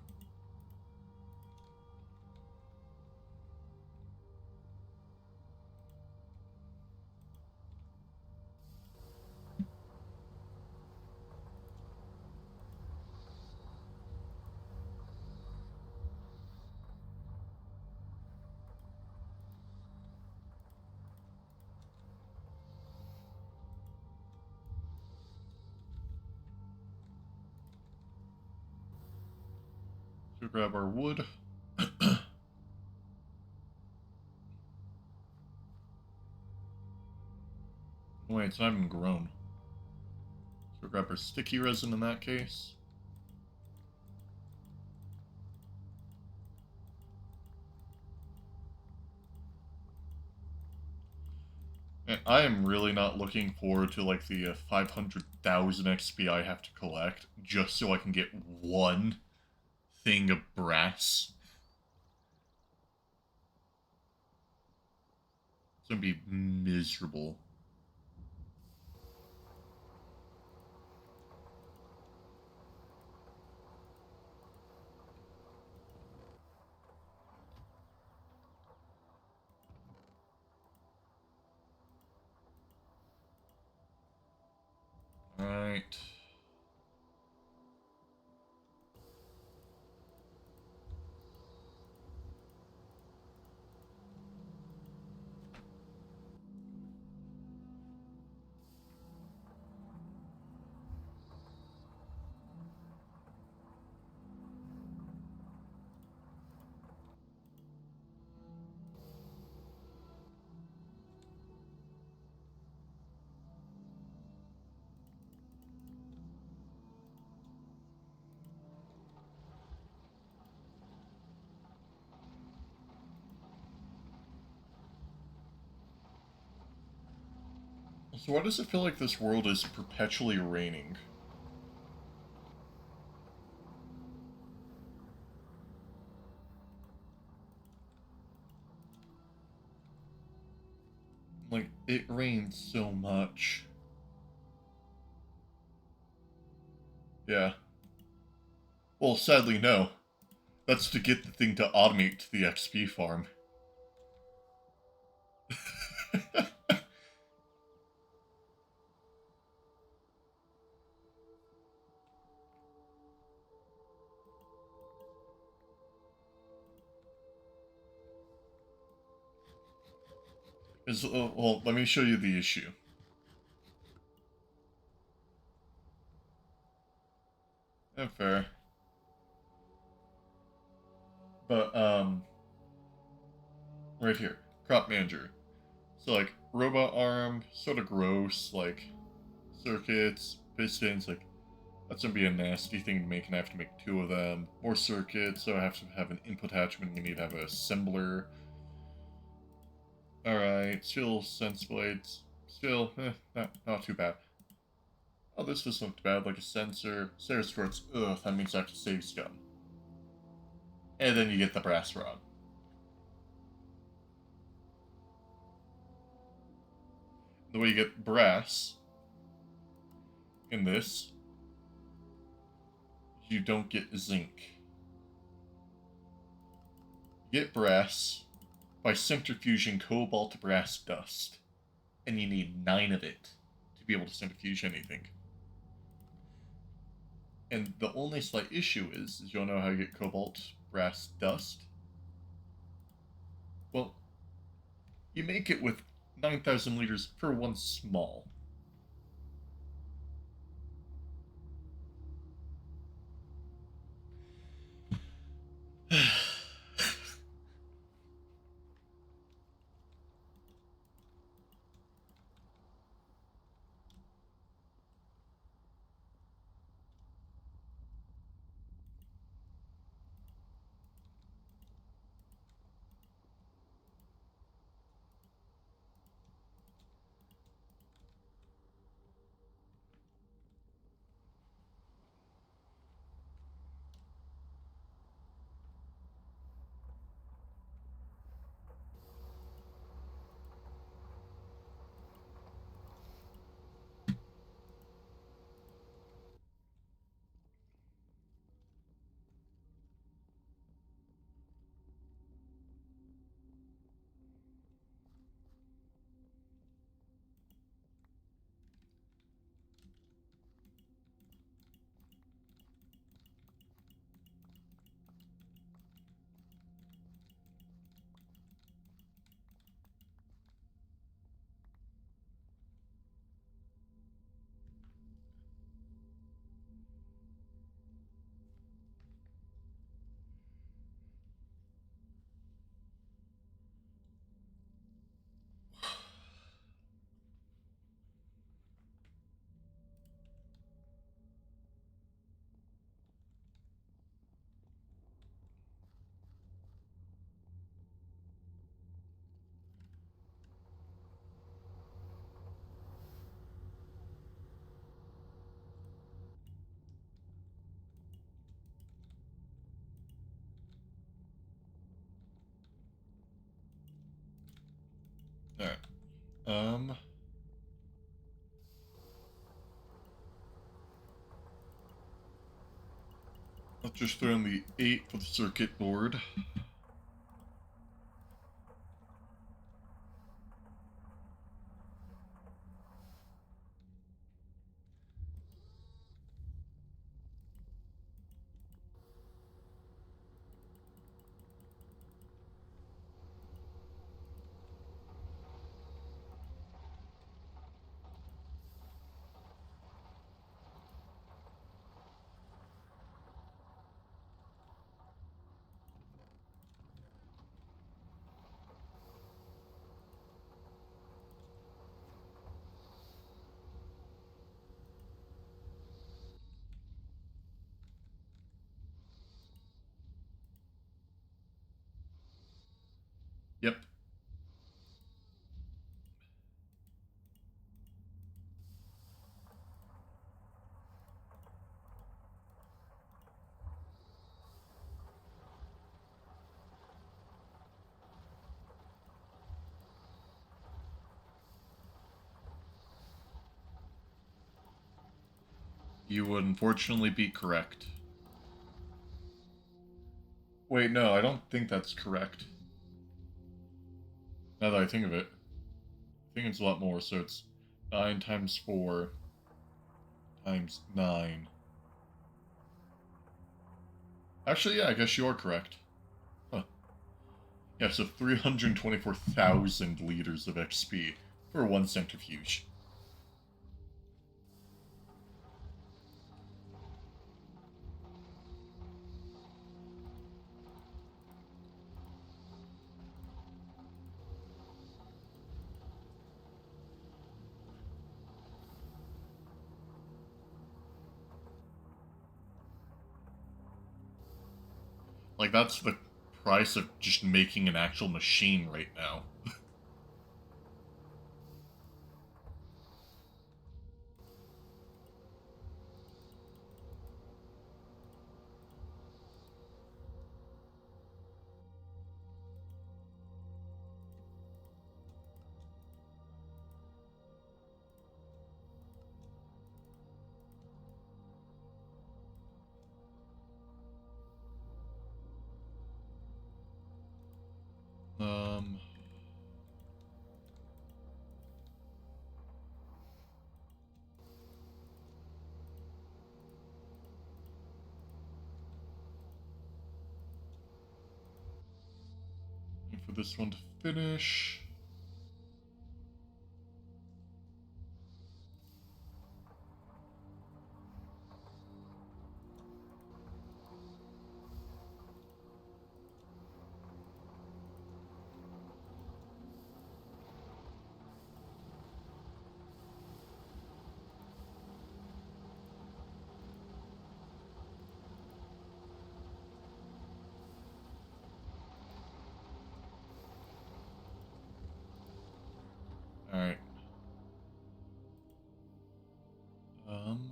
So grab our wood. Wait, it's not even grown. So grab our sticky resin in that case. And I am really not looking forward to like the 500,000 XP I have to collect just so I can get one thing of brass. It's gonna be miserable. Alright. So why does it feel like this world is perpetually raining? Like, it rains so much. Yeah. Well, sadly, no. That's to get the thing to automate to the XP farm. Well, let me show you the issue. Yeah, fair. But, right here. Crop manager. So, like, robot arm, sort of gross, like, circuits, pistons, like, that's gonna be a nasty thing to make, and I have to make two of them. More circuits, so I have to have an input attachment, you need to have an assembler. Alright, still sense blades. Still, not too bad. Oh, this doesn't look bad, like a sensor. Sarah squirts, ugh, that means I have to save scum. And then you get the brass rod. The way you get brass in this, you don't get zinc. You get brass by centrifuging cobalt to brass dust. And you need 9 of it to be able to centrifuge anything. And the only slight issue is you don't know how you get cobalt brass dust. Well, you make it with 9,000 liters for one small. Alright. Let's just throw in the 8 for the circuit board. Yep. You would unfortunately be correct. Wait, no, I don't think that's correct. Now that I think of it. I think it's a lot more, so it's 9 times 4 times 9. Actually, yeah, I guess you are correct. Huh. Yeah, so 324,000 liters of XP for one centrifuge. Like, that's the price of just making an actual machine right now. Um... And for this one to finish... Alright. Um...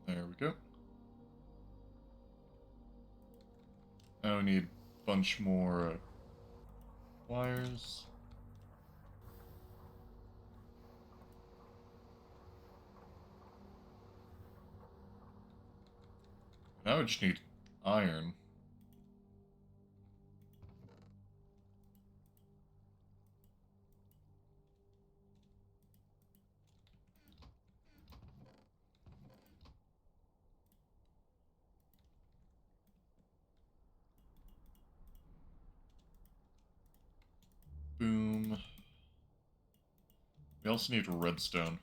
There we go. Now we need a bunch more wires. Now we just need iron. Boom. We also need redstone.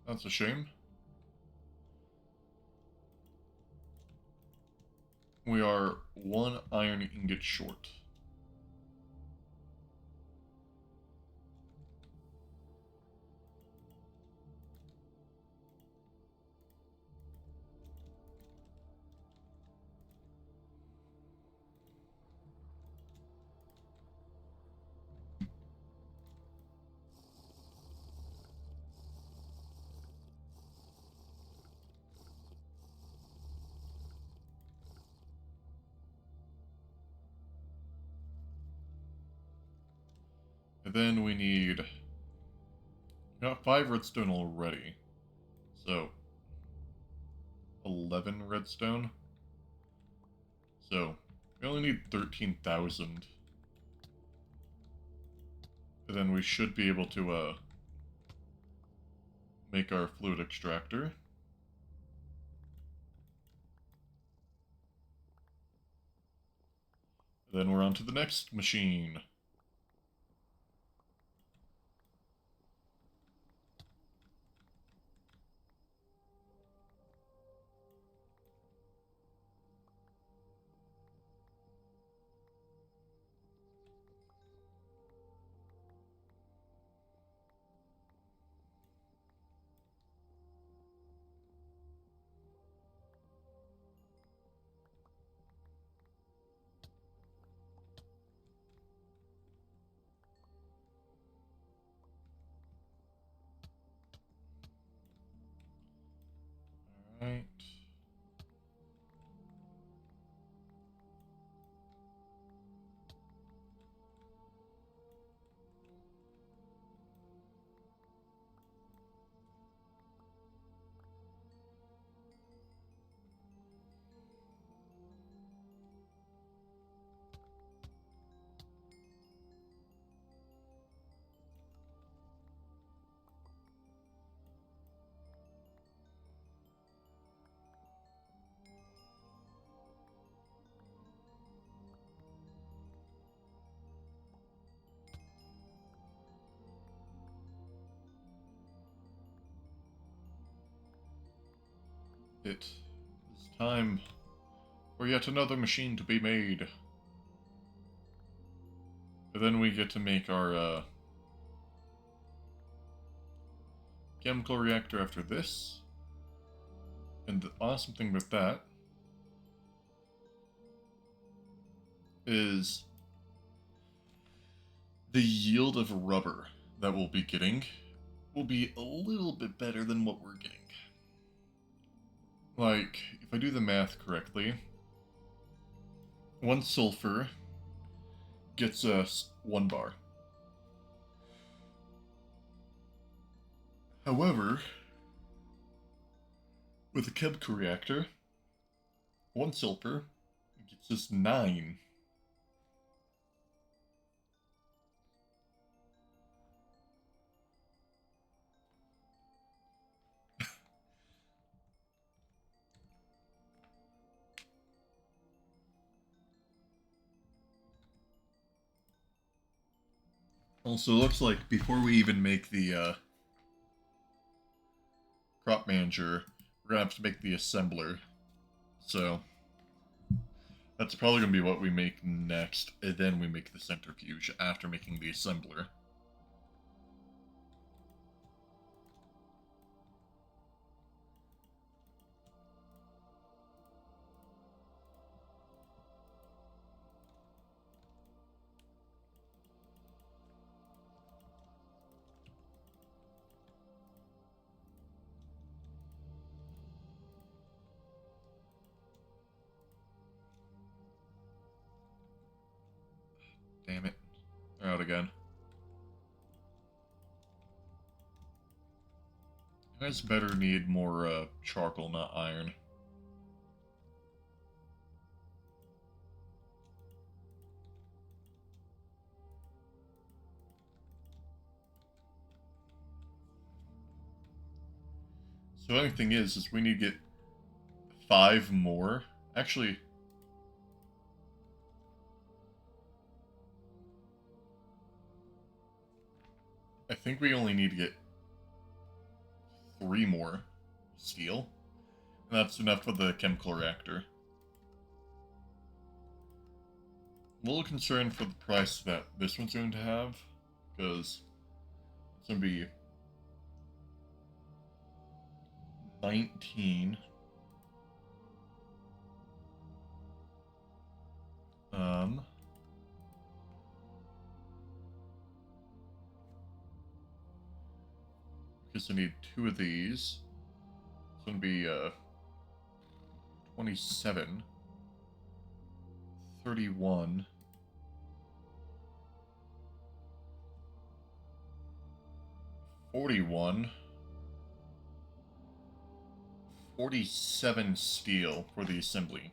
That's a shame. We are one iron ingot short. And then we need... Got 5 redstone already. So, 11 redstone. So, we only need 13,000. And then we should be able to, make our fluid extractor. Then we're on to the next machine. Alright. It is time for yet another machine to be made. And then we get to make our, chemical reactor after this. And the awesome thing with that is the yield of rubber that we'll be getting will be a little bit better than what we're getting. Like, if I do the math correctly, 1 sulfur gets us 1 bar. However, with a chemical reactor, 1 sulfur gets us 9. Also, looks like before we even make the crop manager, we're gonna have to make the assembler. So that's probably gonna be what we make next, and then we make the centrifuge after making the assembler. Damn it. They're out again. You guys better need more charcoal, not iron. So the only thing is we need to get 5 more. Actually, I think we only need to get 3 more steel. And that's enough for the chemical reactor. I'm a little concerned for the price that this one's going to have, because it's going to be 19. Because I need 2 of these. It's going to be 27, 31, 41, 47 steel for the assembly.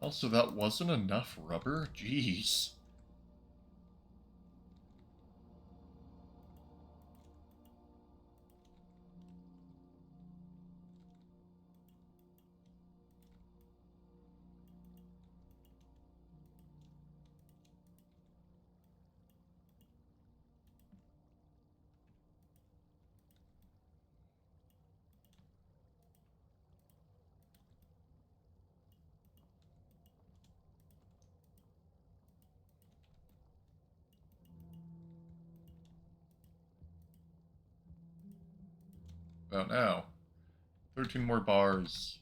Also, that wasn't enough rubber? Jeez. About now. 13 more bars.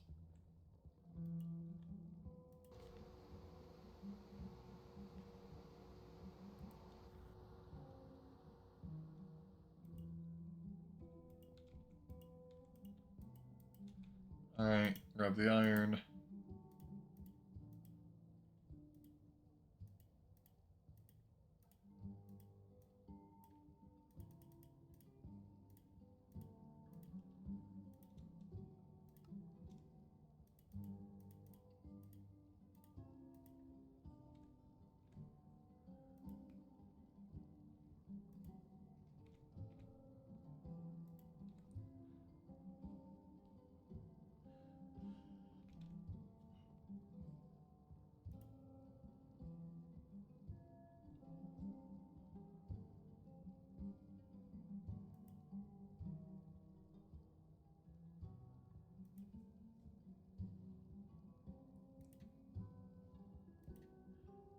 Alright, grab the iron.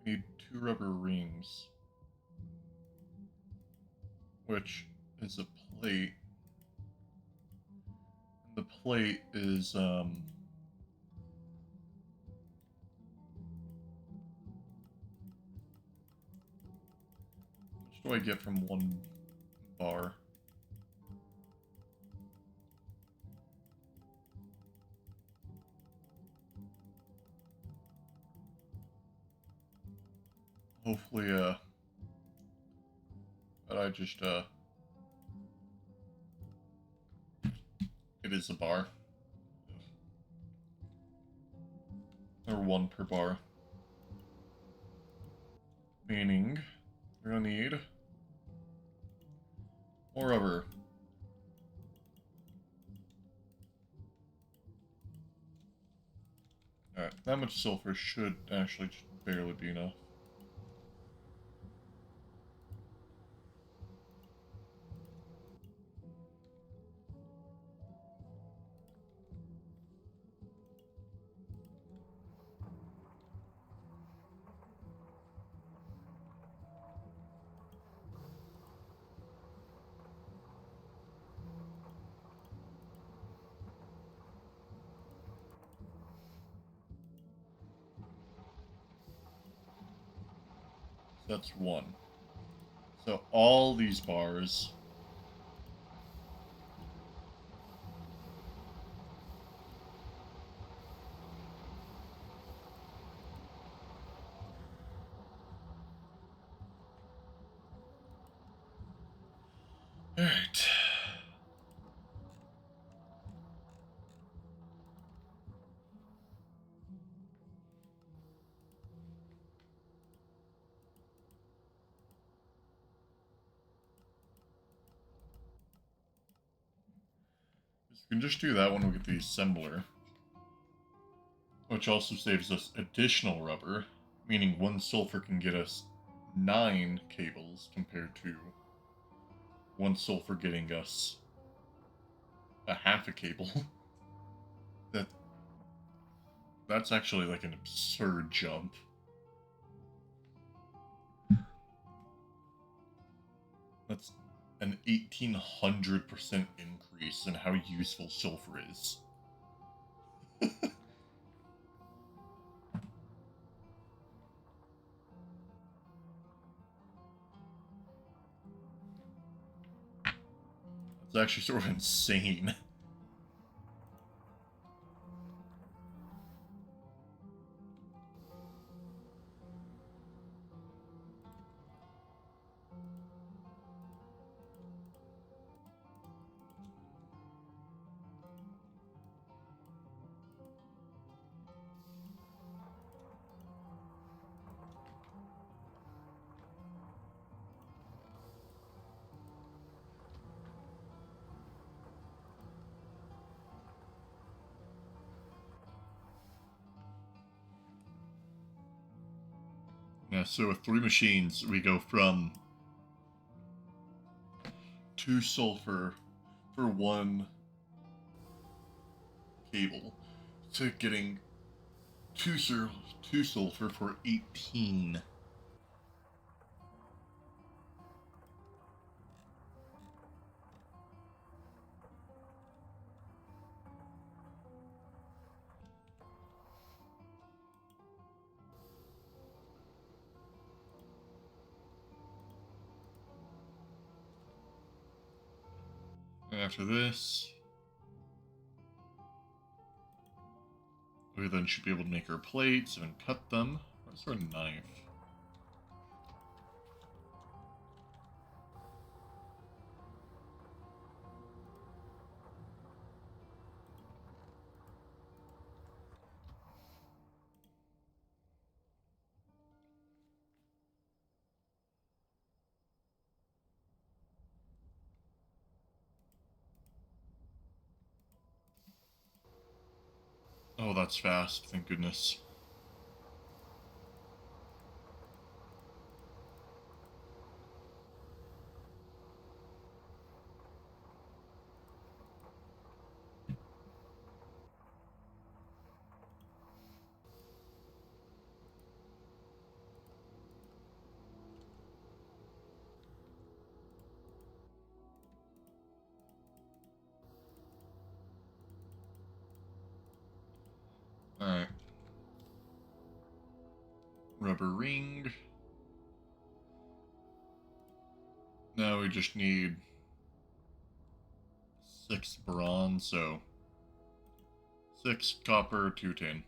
Need 2 rubber rings. Which is a plate. And the plate is, what do I get from 1 bar? Hopefully, but I just, it is a bar. Or 1 per bar. Meaning, we're gonna need more rubber. Alright, that much sulfur should actually just barely be enough. So that's 1. So all these bars Alright. We can just do that when we get the assembler. Which also saves us additional rubber, meaning one sulfur can get us 9 cables compared to one sulfur getting us a half a cable. That's actually like an absurd jump. That's an 1800% increase in how useful sulfur is. It's actually sort of insane. Yeah, so with 3 machines, we go from 2 sulfur for 1 cable to getting 2 sulfur for 18. After this, we then should be able to make our plates and cut them. Where's our knife? Oh, that's fast, thank goodness. Alright. Rubber ring. Now we just need 6 bronze, so 6 copper, 2 tin.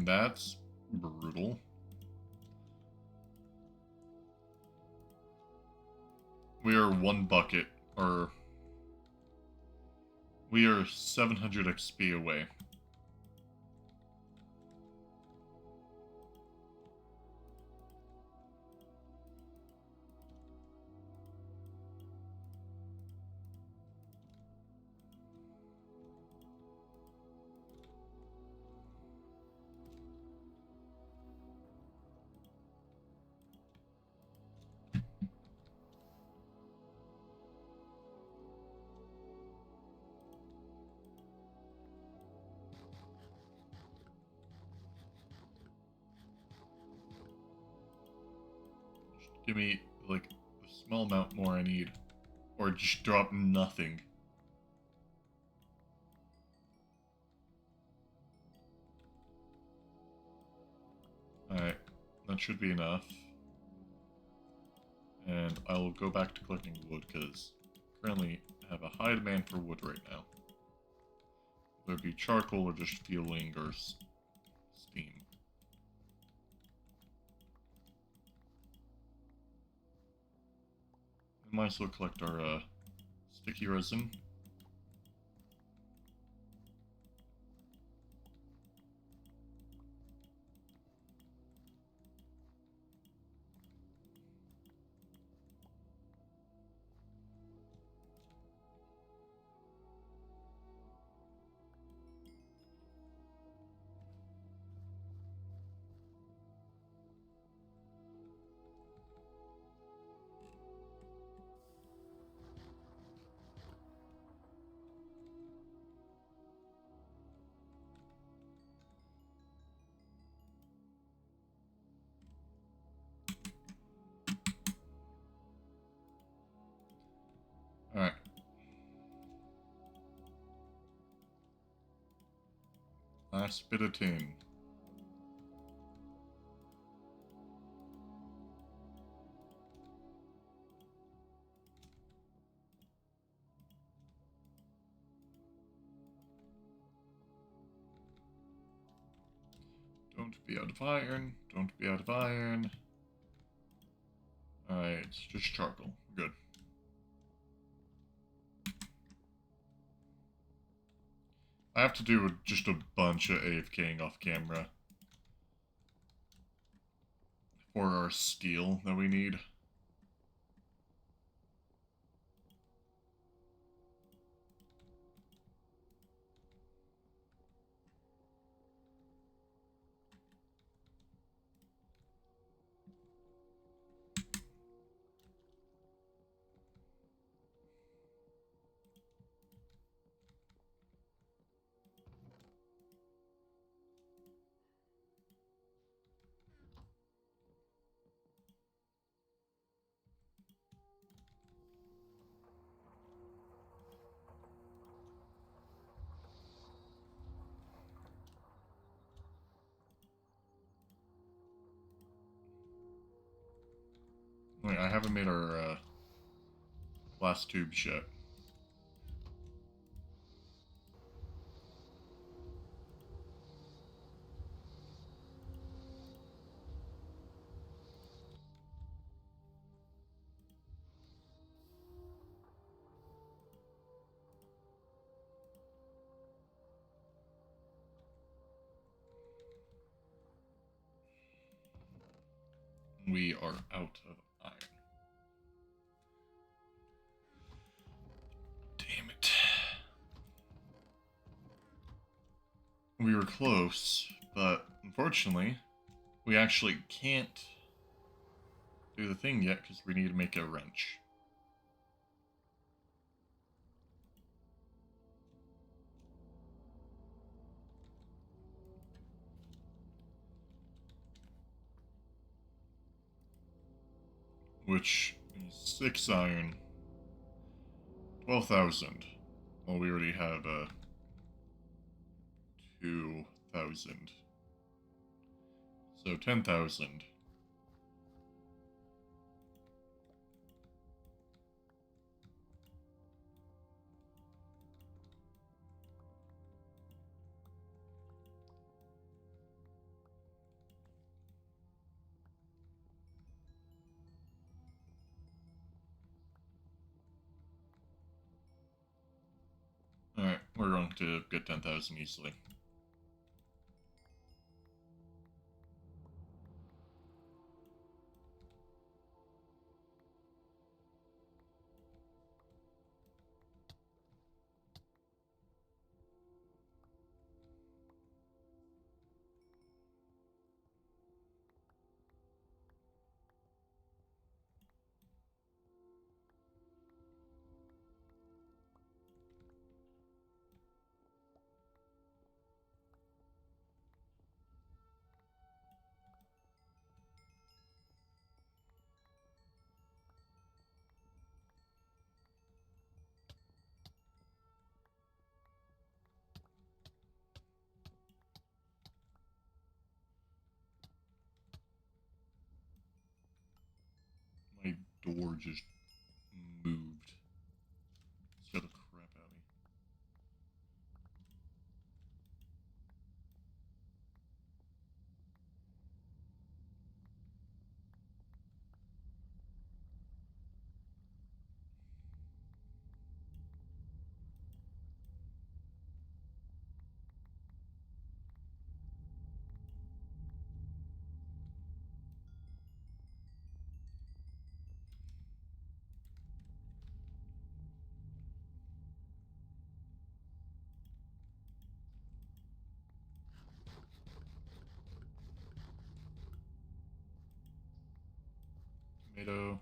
That's brutal. We are 1 bucket, or we are 700 XP away. Give me, like, the small amount more I need. Or just drop nothing. Alright, that should be enough. And I will go back to collecting wood, because currently I have a high demand for wood right now. Whether it be charcoal or just fueling or steam. We might as well collect our sticky resin. Alright. Last bit of tin. Don't be out of iron. Don't be out of iron. Alright, it's just charcoal. Good. I have to do just a bunch of AFKing off camera for our steel that we need. Wait, I haven't made our last tubes yet. We are out of iron. Damn it. We were close, but unfortunately, we actually can't do the thing yet because we need to make a wrench. Which is 6 iron. 12,000. Well, we already have 2,000. So 10,000. Alright, we're going to get 10,000 easily. door just moved. Scare the crap out of me. Tomato.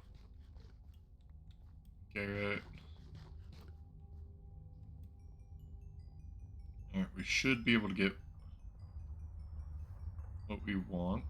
Carrot. Alright, we should be able to get what we want.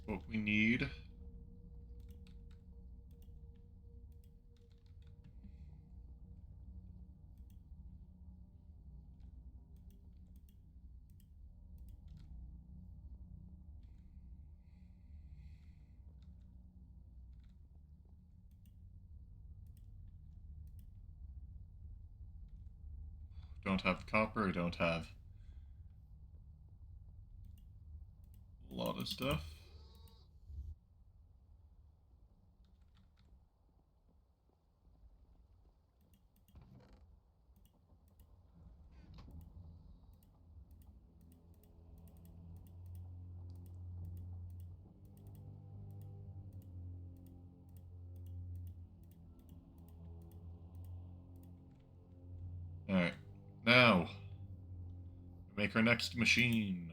What we need. Don't have copper, I don't have a lot of stuff. Alright, now, make our next machine.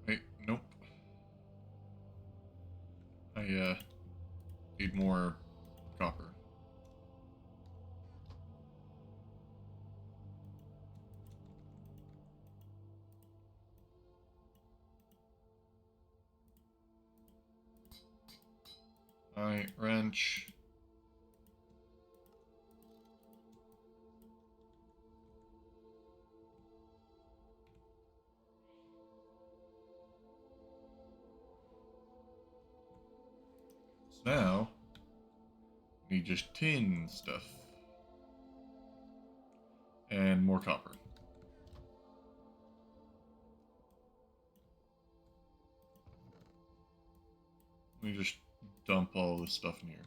Wait, nope. I need more copper. Alright, wrench. So now, we need just tin stuff. And more copper. We just dump all this stuff in here.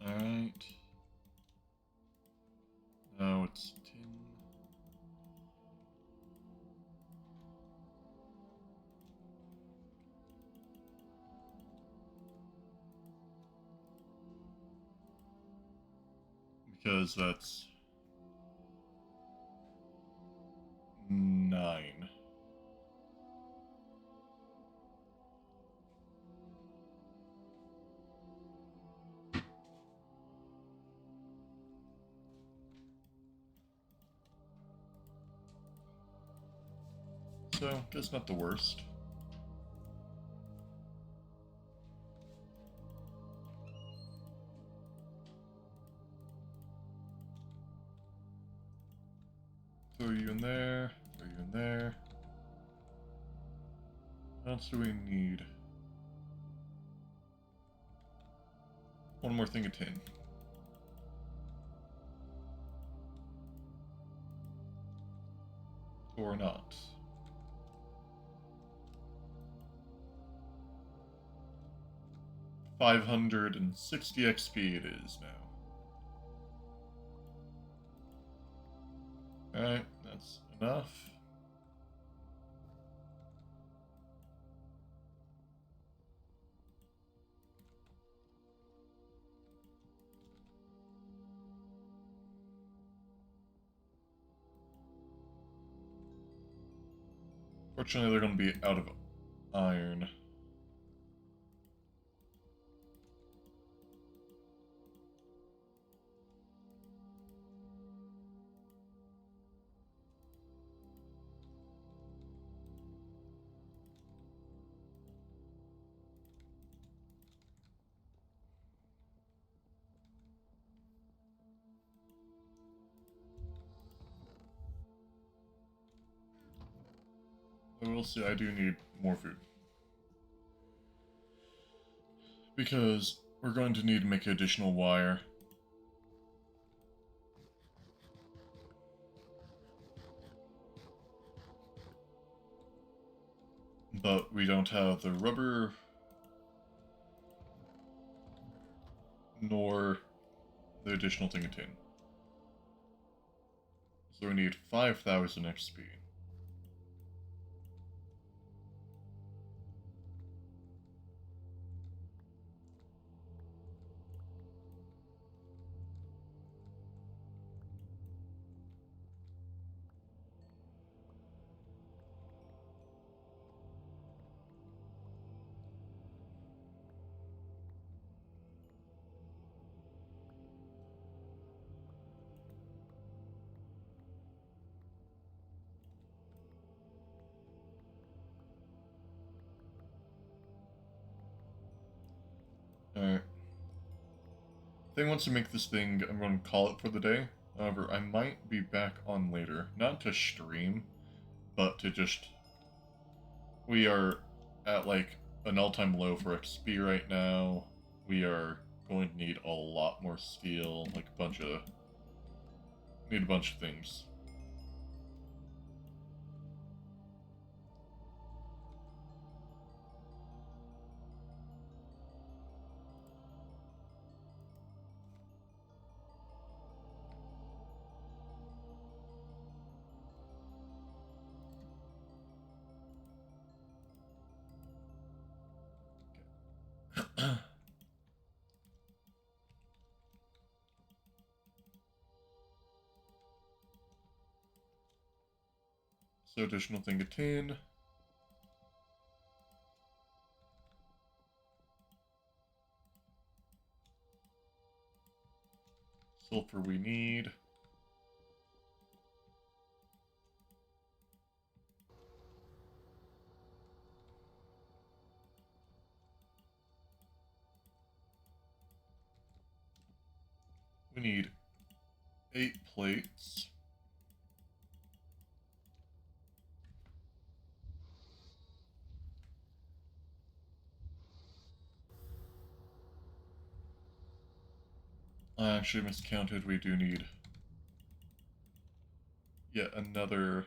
Alright. Now it's tin. Because that's 9. so guess not the worst. Throw you in there, throw you in there. What else do we need? One more thing of tin. Or not. $560 XP it is now. Alright, that's enough. Fortunately, they're going to be out of iron. I will say I do need more food. Because we're going to need to make additional wire. But we don't have the rubber nor the additional thing of tin. So we need 5,000 XP. Alright. I think once we make this thing, I'm going to call it for the day. However, I might be back on later. Not to stream, but to just... We are at, like, an all-time low for XP right now. We are going to need a lot more steel, like a bunch of... Need a bunch of things. So additional thing of tin. Sulfur we need. We need 8 plates. I actually miscounted. We do need yet another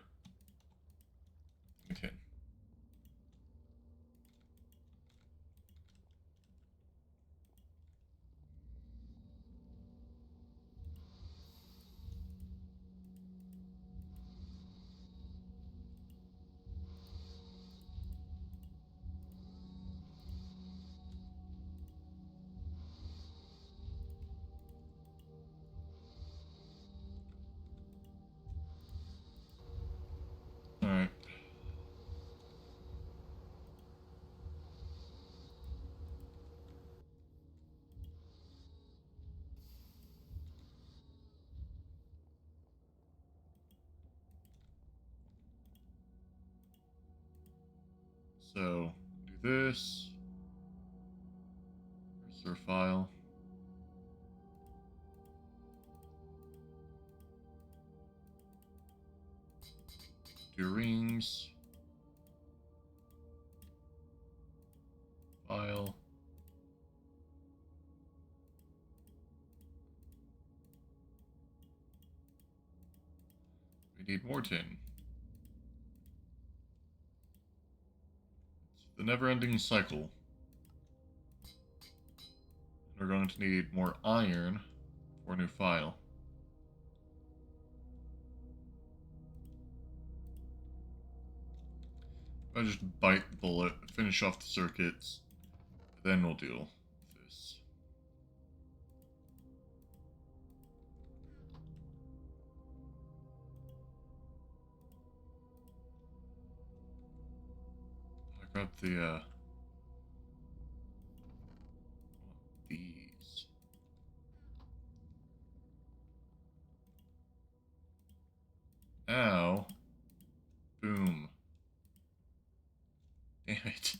tin. Alright. So do this. Here's our file. Do rings. File. We need more tin. It's the never-ending cycle. We're going to need more iron for a new file. I just bite the bullet, finish off the circuits, then we'll deal with this. I grabbed the these. Now, boom. Damn it.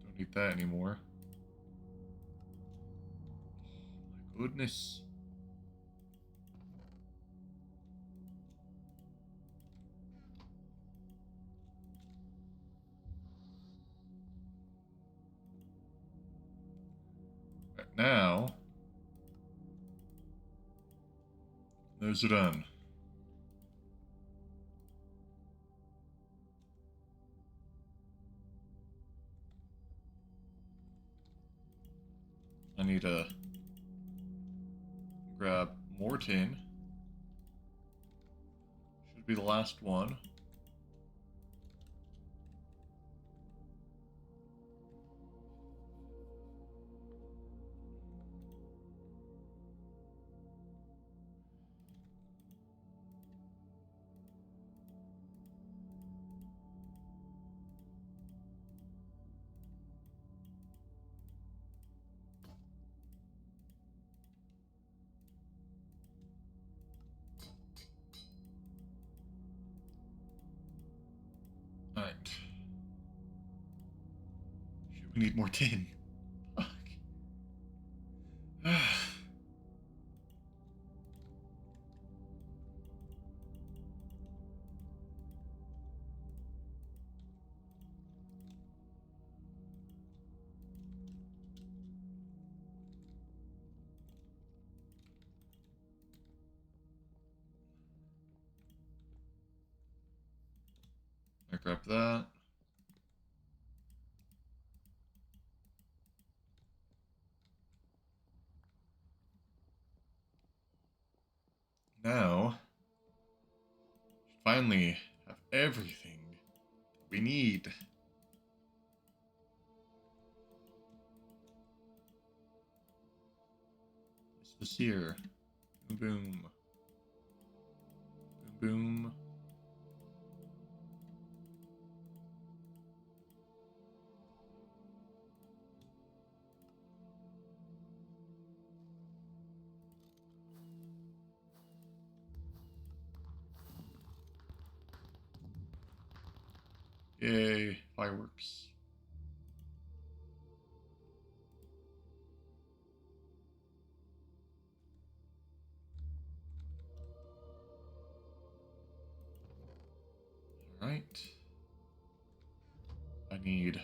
Don't need that anymore. My goodness. Right now, those are done. I need to grab more tin. Should be the last one. Alright. Should we need more tin? Fuck. I grab that. Now, finally have everything we need. This was here. Boom, boom. Boom, boom. Yay, fireworks. Alright. I need...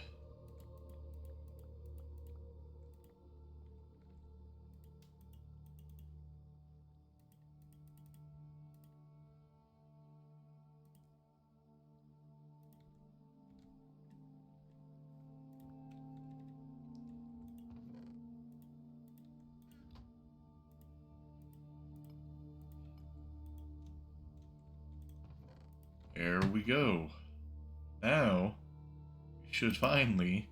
There we go. Now, we should finally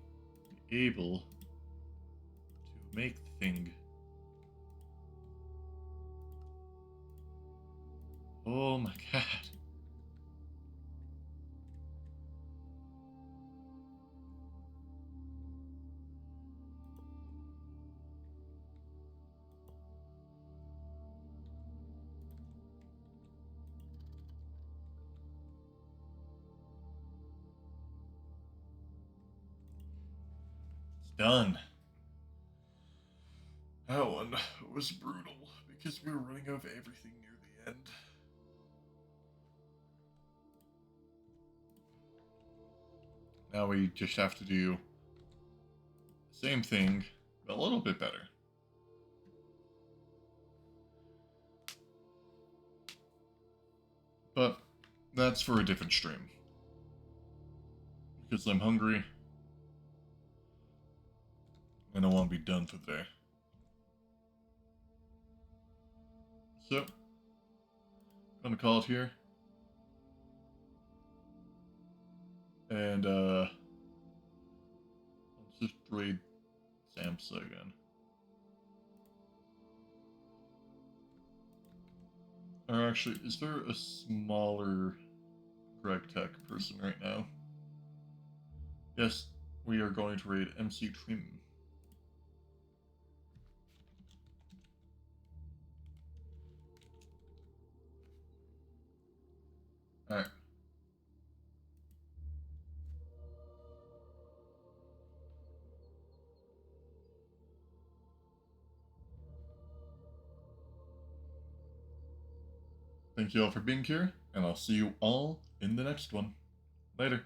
be able to make the thing. Oh my god. done. That one was brutal because we were running out of everything near the end. Now we just have to do the same thing, but a little bit better. But that's for a different stream. Because I'm hungry. And I want to be done for the day. So, I'm gonna call it here. And, let's just raid Samsa again. Or actually, is there a smaller Greg Tech person right now? Yes, we are going to raid MC Trim. Alright. Thank you all for being here, and I'll see you all in the next one. Later.